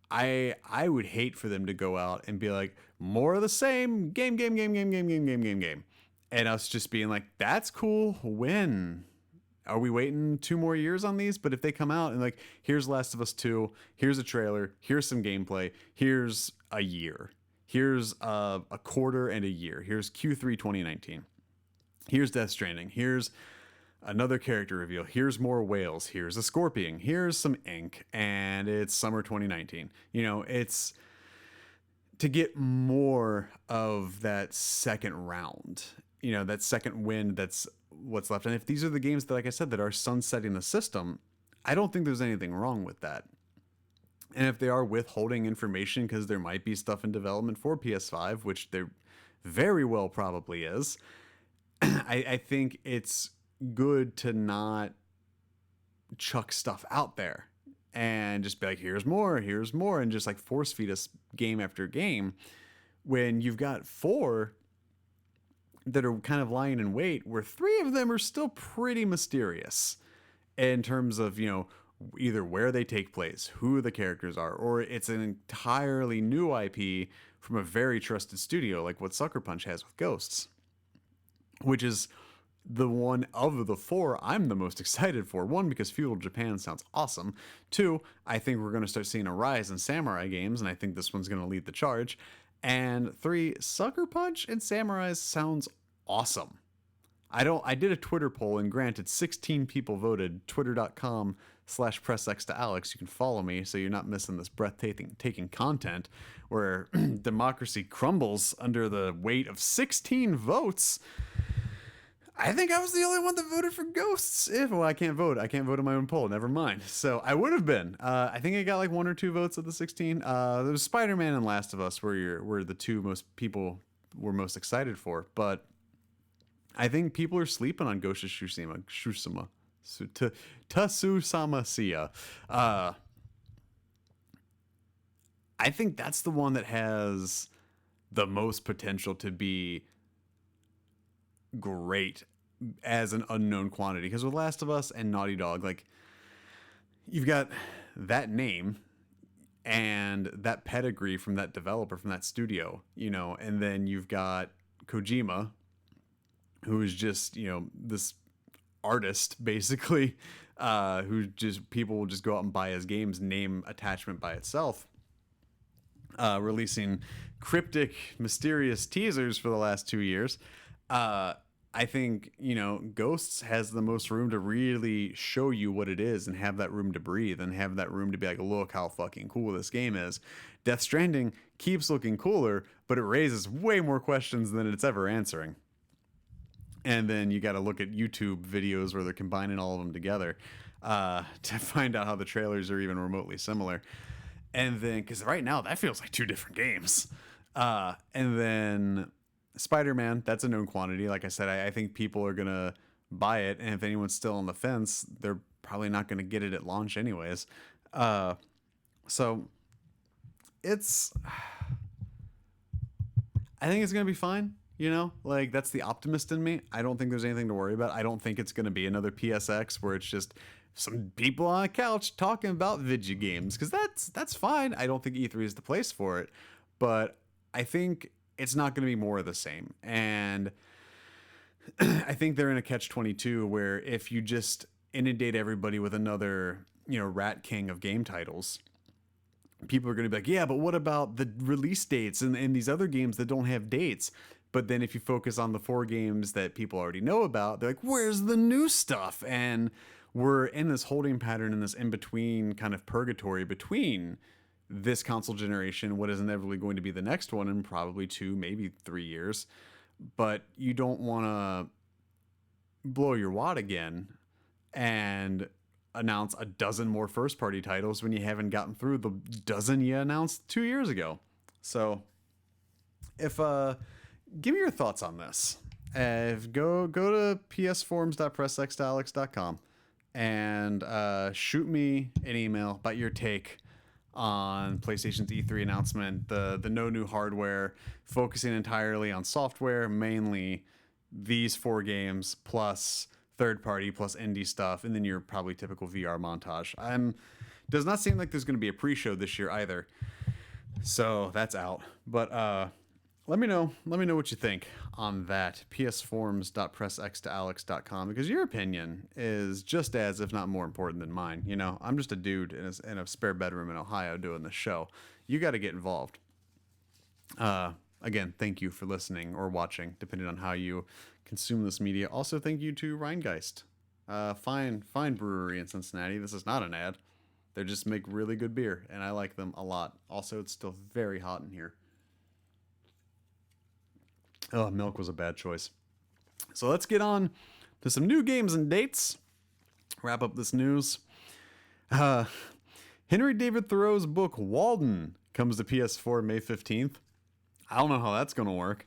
I would hate for them to go out and be like, more of the same, game. And us just being like, that's cool. When? Are we waiting 2 more years on these? But if they come out and like, here's Last of Us 2, here's a trailer, here's some gameplay, here's a year, here's a quarter and a year, here's Q3 2019, here's Death Stranding, here's another character reveal, here's more whales, here's a scorpion, here's some ink, and it's summer 2019. It's to get more of that second round, that second win that's what's left. And if these are the games that, like I said, that are sunsetting the system, I don't think there's anything wrong with that. And if they are withholding information because there might be stuff in development for PS5, which there very well probably is, I think it's good to not chuck stuff out there and just be like, here's more, and just like force feed us game after game when you've got 4 that are kind of lying in wait, where 3 of them are still pretty mysterious in terms of, either where they take place, who the characters are, or it's an entirely new IP from a very trusted studio, like what Sucker Punch has with Ghosts, which is the one of the 4 I'm the most excited for. 1, because Feudal Japan sounds awesome. 2, I think we're going to start seeing a rise in samurai games, and I think this one's going to lead the charge. And 3, Sucker Punch and Samurai sounds awesome. I did a Twitter poll, and granted, 16 people voted. Twitter.com/pressx to Alex. You can follow me so you're not missing this breathtaking content where democracy crumbles under the weight of 16 votes. I think I was the only one that voted for Ghosts. I can't vote. I can't vote on my own poll. Never mind. So I would have been. I think I got like 1 or 2 votes of the 16. There was Spider-Man and Last of Us were the 2 most people were most excited for. But I think people are sleeping on Ghost of Tsushima. Tsushima. I think that's the one that has the most potential to be great as an unknown quantity, because with Last of Us and Naughty Dog, like, you've got that name and that pedigree from that developer, from that studio, and then you've got Kojima, who is just, this artist basically, who just, people will just go out and buy his games, name attachment by itself, releasing cryptic, mysterious teasers for the last 2 years. I think, Ghosts has the most room to really show you what it is and have that room to breathe and have that room to be like, look how fucking cool this game is. Death Stranding keeps looking cooler, but it raises way more questions than it's ever answering. And then you got to look at YouTube videos where they're combining all of them together to find out how the trailers are even remotely similar. And then, because right now that feels like 2 different games. And then Spider-Man, that's a known quantity. Like I said, I think people are going to buy it. And if anyone's still on the fence, they're probably not going to get it at launch anyways. So it's, I think it's going to be fine. Like, that's the optimist in me. I don't think there's anything to worry about. I don't think it's going to be another PSX where it's just some people on a couch talking about video games, because that's fine. I don't think E3 is the place for it. But I think it's not going to be more of the same. And I think they're in a catch-22 where if you just inundate everybody with another, Rat King of game titles, people are going to be like, yeah, but what about the release dates and these other games that don't have dates? But then if you focus on the 4 games that people already know about, they're like, where's the new stuff? And we're in this holding pattern, in this in-between kind of purgatory between this console generation, what is inevitably going to be the next one in probably 2, maybe 3 years. But you don't want to blow your wad again and announce a dozen more first-party titles when you haven't gotten through the dozen you announced 2 years ago. So if... give me your thoughts on this. Go to psforums.pressxalex.com and shoot me an email about your take on PlayStation's E3 announcement, the no new hardware, focusing entirely on software, mainly these 4 games plus third party plus indie stuff, and then your probably typical VR montage. Does not seem like there's going to be a pre-show this year either, so that's out. But let me know what you think on that. psforums.pressxalex.com, because your opinion is just as, if not more important than mine. You know, I'm just a dude in a spare bedroom in Ohio doing this show. You got to get involved. Again, thank you for listening or watching, depending on how you consume this media. Also, thank you to Rheingeist. Fine brewery in Cincinnati. This is not an ad. They just make really good beer, and I like them a lot. Also, it's still very hot in here. Oh, milk was a bad choice. So let's get on to some new games and dates. Wrap up this news. Henry David Thoreau's book Walden comes to PS4 May 15th. I don't know how that's going to work.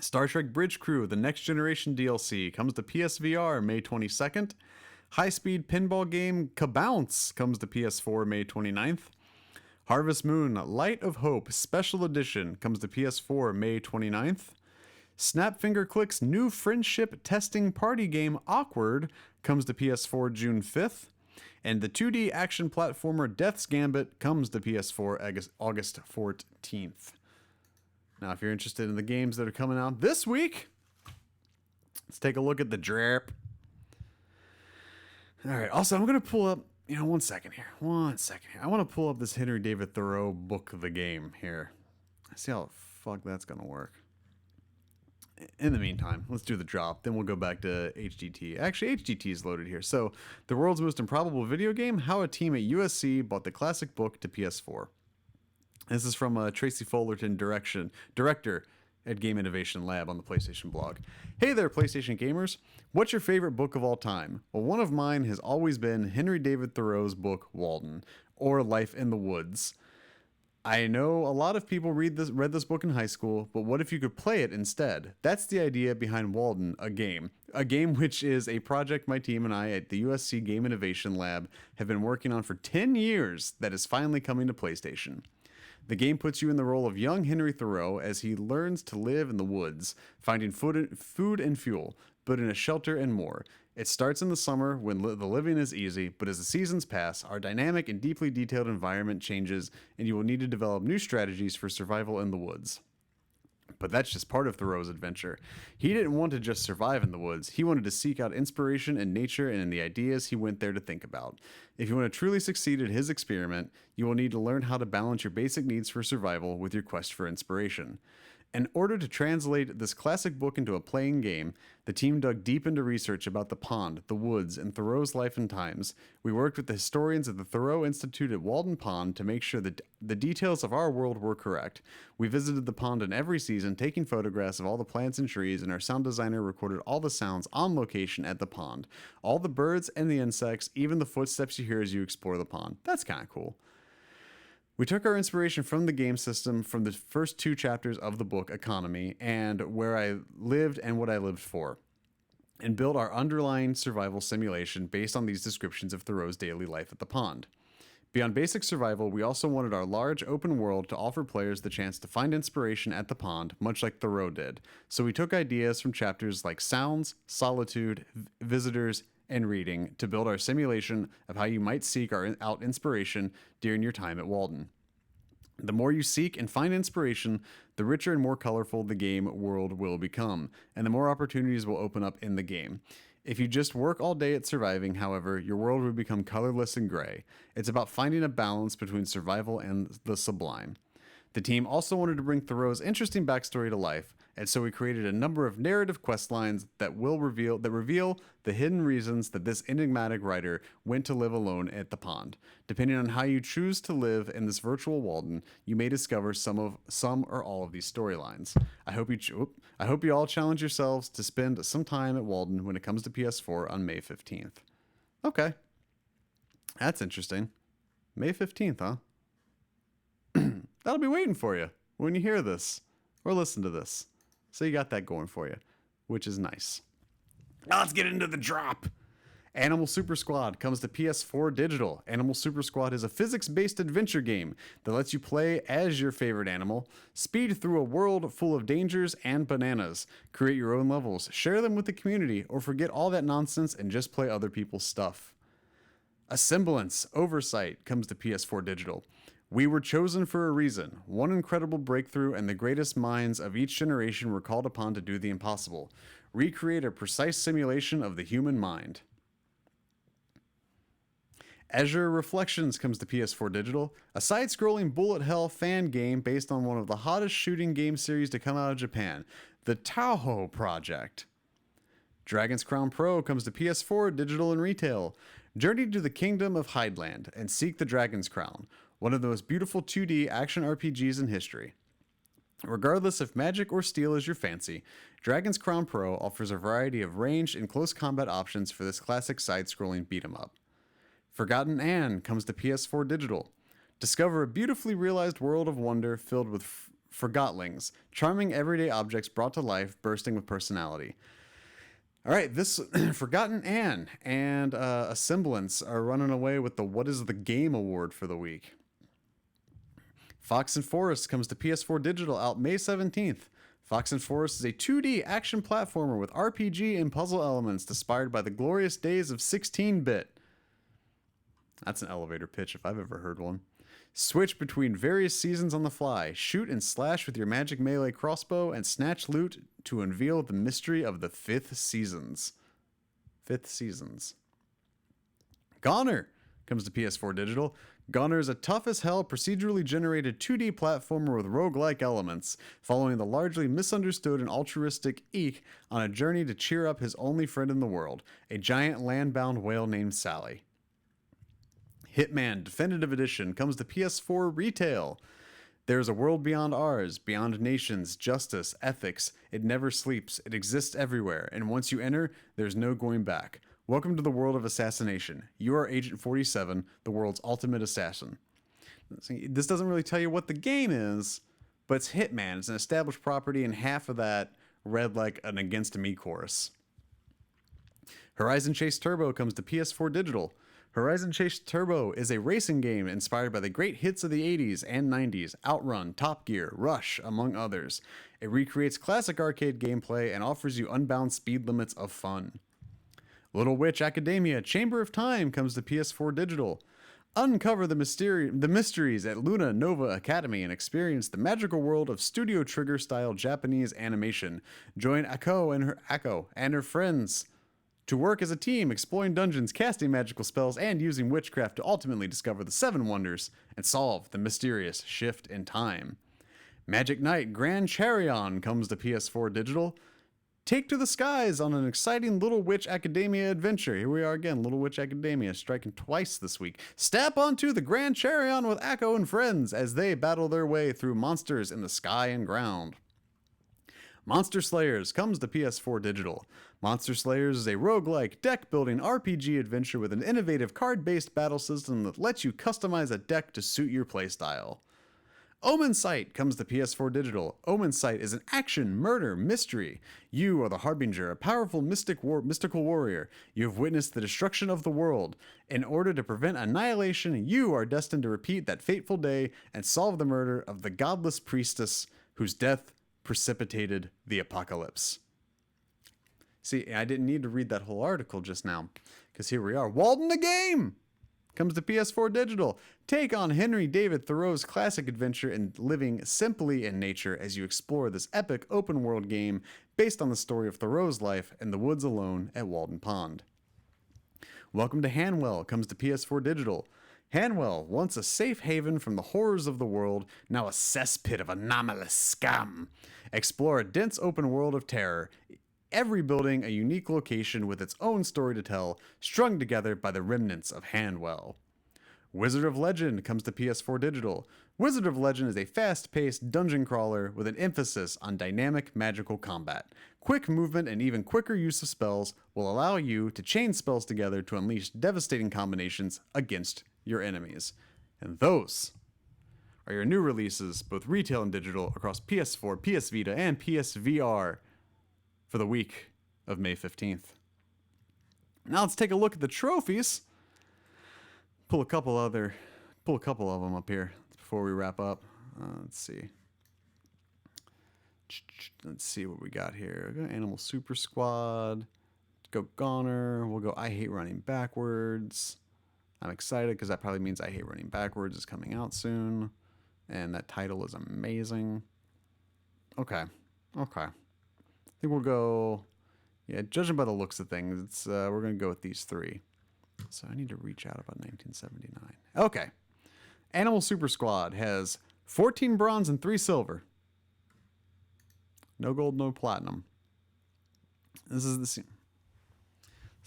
Star Trek Bridge Crew, the Next Generation DLC, comes to PSVR May 22nd. High-speed pinball game Kabounce comes to PS4 May 29th. Harvest Moon Light of Hope Special Edition comes to PS4 May 29th. Snapfinger Click's new friendship testing party game Awkward comes to PS4 June 5th. And the 2D action platformer Death's Gambit comes to PS4 August 14th. Now, if you're interested in the games that are coming out this week, let's take a look at the drip. All right. Also, I'm going to pull up, one second here. I want to pull up this Henry David Thoreau book of the game here. See how the fuck that's going to work. In the meantime, let's do the drop. Then we'll go back to HDT. Actually, HDT is loaded here. So, the world's most improbable video game, How a Team at USC Bought the Classic Book to PS4. This is from Tracy Fullerton, director at Game Innovation Lab on the PlayStation blog. Hey there, PlayStation gamers. What's your favorite book of all time? Well, one of mine has always been Henry David Thoreau's book, Walden, or Life in the Woods. I know a lot of people read this book in high school, but what if you could play it instead? That's the idea behind Walden, a game which is a project my team and I at the USC Game Innovation Lab have been working on for 10 years that is finally coming to PlayStation. The game puts you in the role of young Henry Thoreau as he learns to live in the woods, finding food and fuel, building a shelter and more. It starts in the summer when the living is easy, but as the seasons pass, our dynamic and deeply detailed environment changes, and you will need to develop new strategies for survival in the woods. But that's just part of Thoreau's adventure. He didn't want to just survive in the woods. He wanted to seek out inspiration in nature and in the ideas he went there to think about. If you want to truly succeed at his experiment, you will need to learn how to balance your basic needs for survival with your quest for inspiration. In order to translate this classic book into a playing game, the team dug deep into research about the pond, the woods, and Thoreau's life and times. We worked with the historians at the Thoreau Institute at Walden Pond to make sure that the details of our world were correct. We visited the pond in every season, taking photographs of all the plants and trees, and our sound designer recorded all the sounds on location at the pond. All the birds and the insects, even the footsteps you hear as you explore the pond. That's kind of cool. We took our inspiration from the game system from the first 2 chapters of the book, Economy, and Where I Lived and What I Lived For, and built our underlying survival simulation based on these descriptions of Thoreau's daily life at the pond. Beyond basic survival, we also wanted our large open world to offer players the chance to find inspiration at the pond, much like Thoreau did. So we took ideas from chapters like sounds, solitude, visitors, and reading to build our simulation of how you might seek out inspiration during your time at Walden. The more you seek and find inspiration, the richer and more colorful the game world will become, and the more opportunities will open up in the game. If you just work all day at surviving, however, your world would become colorless and gray. It's about finding a balance between survival and the sublime. The team also wanted to bring Thoreau's interesting backstory to life, and so we created a number of narrative quest lines that reveal the hidden reasons that this enigmatic writer went to live alone at the pond. Depending on how you choose to live in this virtual Walden, you may discover some or all of these storylines. I hope you all challenge yourselves to spend some time at Walden when it comes to PS4 on May 15th. Okay. That's interesting. May 15th, huh? That'll be waiting for you when you hear this or listen to this. So you got that going for you. which is nice. Now let's get into the drop. Animal Super Squad comes to PS4 Digital. Animal Super Squad is a physics-based adventure game that lets you play as your favorite animal, speed through a world full of dangers and bananas, create your own levels, share them with the community, or forget all that nonsense and just play other people's stuff. A Semblance Oversight comes to PS4 Digital. We were chosen for a reason. One incredible breakthrough, and the greatest minds of each generation were called upon to do the impossible. Recreate a precise simulation of the human mind. Azure Reflections comes to PS4 Digital, a side-scrolling bullet hell fan game based on one of the hottest shooting game series to come out of Japan, the Touhou Project. Dragon's Crown Pro comes to PS4 Digital and Retail. Journey to the Kingdom of Hydeland and seek the Dragon's Crown, one of the most beautiful 2D action RPGs in history. Regardless if magic or steel is your fancy, Dragon's Crown Pro offers a variety of ranged and close combat options for this classic side-scrolling beat-em-up. Forgotten Anne comes to PS4 Digital. Discover a beautifully realized world of wonder filled with forgotlings, charming everyday objects brought to life, bursting with personality. All right, this Forgotten Anne and A Semblance are running away with the What is the Game award for the week. Fox and Forest comes to PS4 Digital out May 17th. Fox and Forest is a 2D action platformer with RPG and puzzle elements inspired by the glorious days of 16-bit. That's an elevator pitch if I've ever heard one. Switch between various seasons on the fly. Shoot and slash with your magic melee crossbow and snatch loot to unveil the mystery of the fifth seasons. Goner comes to PS4 Digital. Goner is a tough as hell procedurally generated 2D platformer with roguelike elements, following the largely misunderstood and altruistic Eek on a journey to cheer up his only friend in the world, a giant land-bound whale named Sally. Hitman Definitive Edition comes to PS4 Retail. There's a world beyond ours, beyond nations, justice, ethics. It never sleeps. It exists everywhere, and once you enter, there's no going back. Welcome to the world of assassination. You are Agent 47, the world's ultimate assassin. This doesn't really tell you what the game is, but it's Hitman. It's an established property, and half of that read like an Against Me chorus. Horizon Chase Turbo comes to PS4 Digital. Horizon Chase Turbo is a racing game inspired by the great hits of the 80s and 90s, Outrun, Top Gear, Rush, among others. It recreates classic arcade gameplay and offers you unbound speed limits of fun. Little Witch Academia Chamber of Time comes to PS4 Digital. Uncover the mysteries at Luna Nova Academy and experience the magical world of Studio Trigger-style Japanese animation. Join Ako and her friends to work as a team, exploring dungeons, casting magical spells, and using witchcraft to ultimately discover the seven wonders and solve the mysterious shift in time. Magic Knight Grand Charion comes to PS4 Digital. Take to the skies on an exciting Little Witch Academia adventure. Here we are again, Little Witch Academia striking twice this week. Step onto the Grand Charion with Ako and friends as they battle their way through monsters in the sky and ground. Monster Slayers comes to PS4 Digital. Monster Slayers is a roguelike deck-building RPG adventure with an innovative card-based battle system that lets you customize a deck to suit your playstyle. Omen Sight comes to PS4 Digital. Omen Sight is an action, murder, mystery. You are the Harbinger, a powerful mystical warrior. You have witnessed the destruction of the world. In order to prevent annihilation, you are destined to repeat that fateful day and solve the murder of the godless priestess whose death precipitated the apocalypse. See, I didn't need to read that whole article just now, because here we are. Walden the Game comes to PS4 Digital. Take on Henry David Thoreau's classic adventure in living simply in nature as you explore this epic open-world game based on the story of Thoreau's life in the woods alone at Walden Pond. Welcome to Hanwell comes to PS4 Digital. Hanwell, once a safe haven from the horrors of the world, now a cesspit of anomalous scum. Explore a dense open world of terror, every building a unique location with its own story to tell, strung together by the remnants of Hanwell. Wizard of Legend comes to PS4 Digital. Wizard of Legend is a fast-paced dungeon crawler with an emphasis on dynamic magical combat. Quick movement and even quicker use of spells will allow you to chain spells together to unleash devastating combinations against your enemies. And those are your new releases, both retail and digital, across PS4, PS Vita, and PSVR for the week of May 15th. Now let's take a look at the trophies. Pull a couple of them up here before we wrap up. Let's see. Let's see what we got here. We got Animal Super Squad. Go Goner. We'll go I Hate Running Backwards. I'm excited because that probably means I Hate Running Backwards is coming out soon. And that title is amazing. Okay. I think we'll go... Yeah, judging by the looks of things, it's we're going to go with these three. So I need to reach out about 1979. Okay. Animal Super Squad has 14 bronze and 3 silver. No gold, no platinum. This is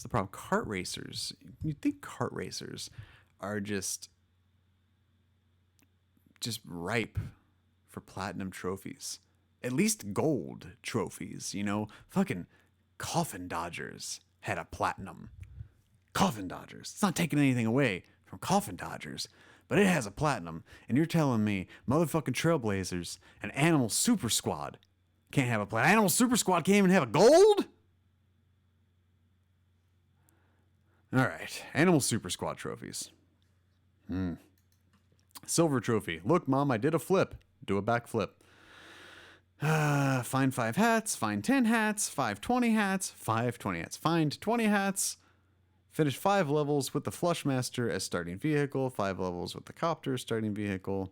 the problem. Kart racers. You'd think kart racers are just ripe for platinum trophies. At least gold trophies, you know? Fucking Coffin Dodgers had a platinum. Coffin Dodgers. It's not taking anything away from Coffin Dodgers, but it has a platinum. And you're telling me motherfucking Trailblazers and Animal Super Squad can't have a platinum. Animal Super Squad can't even have a gold? All right. Animal Super Squad trophies. Silver trophy. Look, Mom, I did a flip. Do a backflip. Find 5 hats. Find 10 hats. 520 hats. 520 hats. Find 20 hats. Finish 5 levels with the Flushmaster as starting vehicle. 5 levels with the Copter starting vehicle.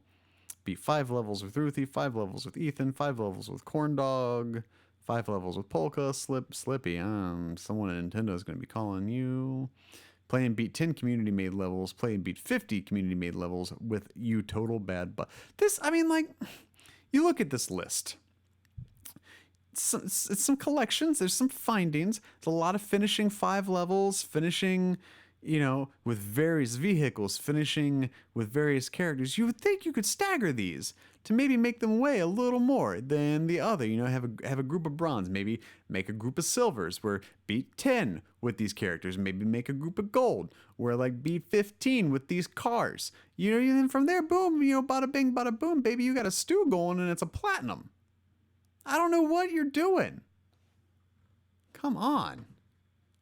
Beat 5 levels with Ruthie. 5 levels with Ethan. 5 levels with Corndog. 5 levels with Polka. Slippy. Someone at Nintendo is going to be calling you. Play and beat 10 community-made levels. Play and beat 50 community-made levels with you total bad butt. This, I mean, like, you look at this list. It's some collections. There's some findings. There's a lot of finishing 5 levels, finishing, you know, with various vehicles, finishing with various characters. You would think you could stagger these to maybe make them weigh a little more than the other. You know, have a group of bronze, maybe make a group of silvers where beat 10 with these characters, maybe make a group of gold where like beat 15 with these cars. You know, and then from there, boom, you know, bada bing, bada boom, baby, you got a stew going and it's a platinum. I don't know what you're doing. Come on.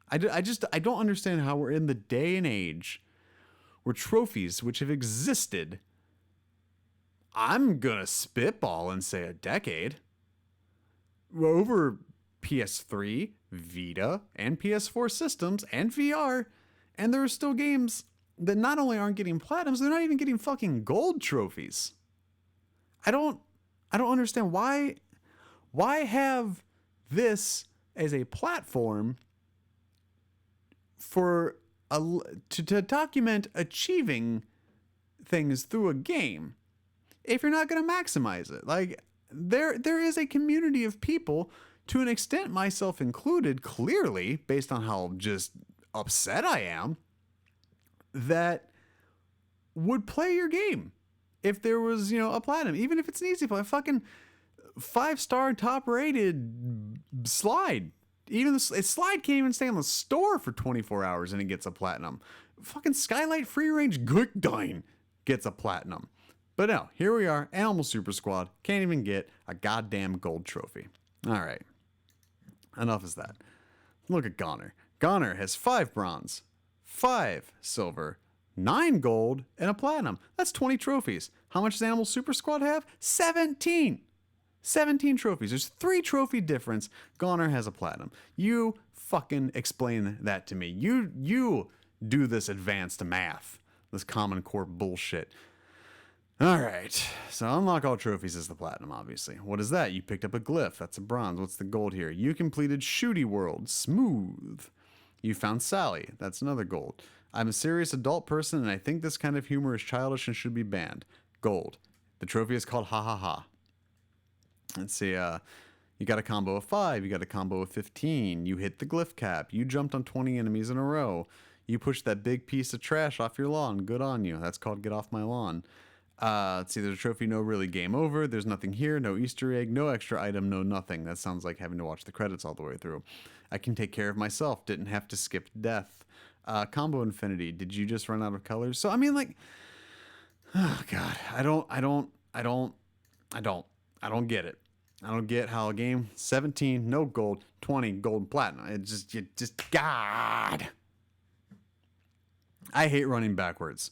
I don't understand how we're in the day and age where trophies which have existed, I'm gonna spitball and say a decade, over PS3, Vita, and PS4 systems, and VR, and there are still games that not only aren't getting platinums, they're not even getting fucking gold trophies. I don't understand why have this as a platform for to document achieving things through a game if you're not going to maximize it. Like there is a community of people, to an extent myself included, clearly based on how just upset I am, that would play your game if there was, you know, a platinum, even if it's an easy play. Fucking 5-star top rated slide. Even the slide can't even stay on the store for 24 hours and it gets a platinum. Fucking Skylight Free Range Goodine gets a platinum. But no, here we are. Animal Super Squad can't even get a goddamn gold trophy. All right. Enough is that. Look at Goner. Goner has 5 bronze, 5 silver, 9 gold, and a platinum. That's 20 trophies. How much does Animal Super Squad have? 17. 17 trophies. There's 3 trophy difference. Goner has a platinum. You fucking explain that to me. You do this advanced math. This Common Core bullshit. All right. So unlock all trophies is the platinum, obviously. What is that? You picked up a glyph. That's a bronze. What's the gold here? You completed Shooty World. Smooth. You found Sally. That's another gold. I'm a serious adult person and I think this kind of humor is childish and should be banned. Gold. The trophy is called Ha Ha Ha. Let's see, you got a combo of 5, you got a combo of 15, you hit the glyph cap, you jumped on 20 enemies in a row, you pushed that big piece of trash off your lawn, good on you, that's called Get Off My Lawn. Let's see, there's a trophy, no really game over, there's nothing here, no Easter egg, no extra item, no nothing. That sounds like having to watch the credits all the way through. I can take care of myself, didn't have to skip death. Combo Infinity, did you just run out of colors? So, I mean, like, oh God, I don't get it. I don't get how a game 17 no gold, 20 gold and platinum. It just God. I hate running backwards.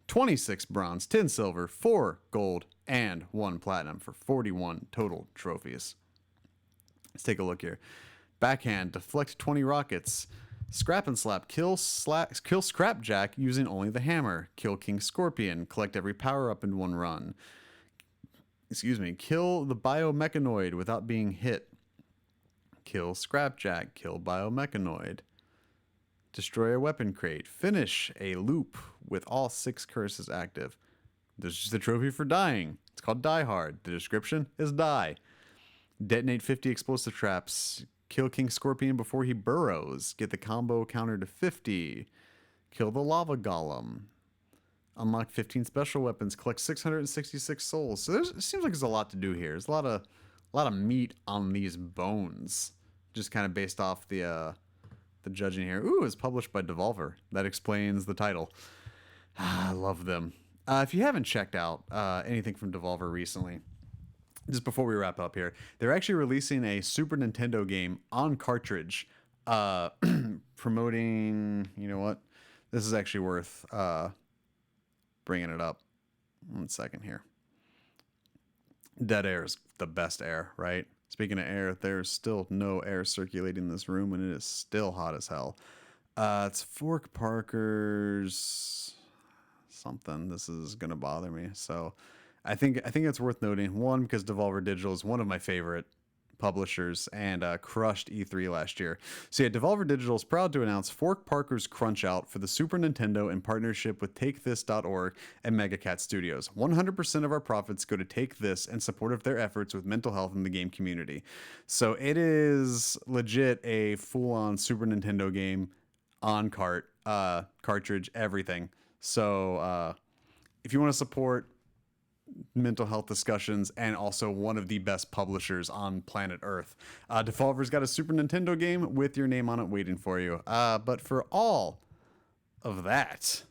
26 bronze, 10 silver, 4 gold, and 1 platinum for 41 total trophies. Let's take a look here. Backhand, deflect 20 rockets. Scrap and slap, kill Scrapjack using only the hammer. Kill King Scorpion, collect every power up in one run. Kill the biomechanoid without being hit. Kill Scrapjack, kill biomechanoid. Destroy a weapon crate. Finish a loop with all 6 curses active. There's just a trophy for dying. It's called Die Hard. The description is die. Detonate 50 explosive traps. Kill King Scorpion before he burrows. Get the combo counter to 50. Kill the lava golem. Unlock 15 special weapons. Collect 666 souls. So it seems like there's a lot to do here. There's a lot of meat on these bones. Just kind of based off the judging here. Ooh, it's published by Devolver. That explains the title. I love them. If you haven't checked out anything from Devolver recently, just before we wrap up here, they're actually releasing a Super Nintendo game on cartridge, promoting, you know what? This is actually worth bringing it up. 1 second here. Dead air is the best air, right? Speaking of air, there's still no air circulating in this room, and it is still hot as hell. It's Fork Parker's something. This is gonna bother me. So, I think it's worth noting. One, because Devolver Digital is one of my favorite publishers and crushed E3 last year. So yeah, Devolver Digital is proud to announce Fork Parker's Crunch Out for the Super Nintendo in partnership with TakeThis.org and MegaCat Studios. 100% of our profits go to Take This in support of their efforts with mental health in the game community. So it is legit a full-on Super Nintendo game on cartridge, everything. So if you want to support mental health discussions and also one of the best publishers on planet Earth, Devolver's got a Super Nintendo game with your name on it waiting for you. But for all of that,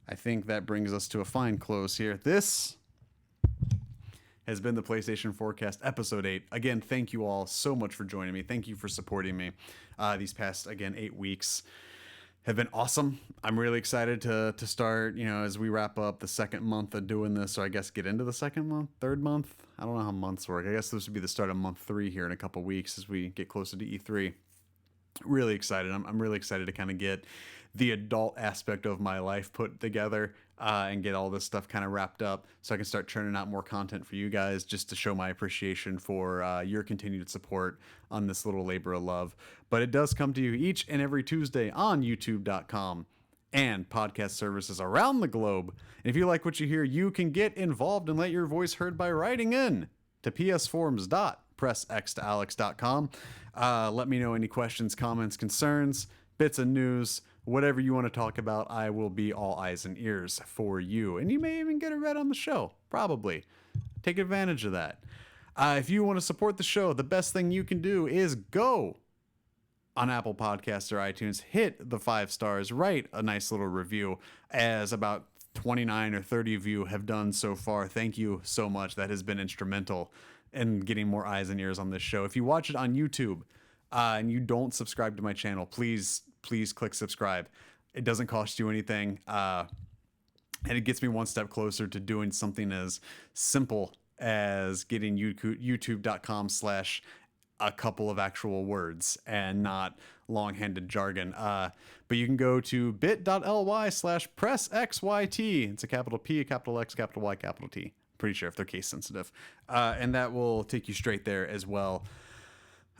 I think that brings us to a fine close here. This has been the PlayStation Forecast episode 8. Again, thank you all so much for joining me. Thank you for supporting me these past, again, 8 weeks. Have been awesome. I'm really excited to start, as we wrap up the second month of doing this. So I guess get into the second month, third month. I don't know how months work. I guess this would be the start of month 3 here in a couple weeks as we get closer to E3. Really excited. I'm really excited to kind of get the adult aspect of my life put together and get all this stuff kind of wrapped up so I can start churning out more content for you guys, just to show my appreciation for your continued support on this little labor of love. But it does come to you each and every Tuesday on youtube.com and podcast services around the globe. And if you like what you hear, you can get involved and let your voice heard by writing in to psforums.pressxtoalex.com. Let me know any questions, comments, concerns, bits of news, whatever you want to talk about. I will be all eyes and ears for you. And you may even get it read on the show. Probably. Take advantage of that. If you want to support the show, the best thing you can do is go on Apple Podcasts or iTunes, hit the 5 stars, write a nice little review, as about 29 or 30 of you have done so far. Thank you so much. That has been instrumental in getting more eyes and ears on this show. If you watch it on YouTube and you don't subscribe to my channel, please click subscribe. It doesn't cost you anything. And it gets me one step closer to doing something as simple as getting youtube.com/ a couple of actual words and not long-handed jargon. But you can go to bit.ly/pressxyt. It's a capital P, a capital X, capital Y, capital T. Pretty sure if they're case sensitive. And that will take you straight there as well.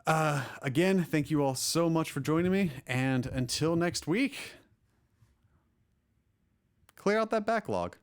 Again, thank you all so much for joining me. And until next week, clear out that backlog.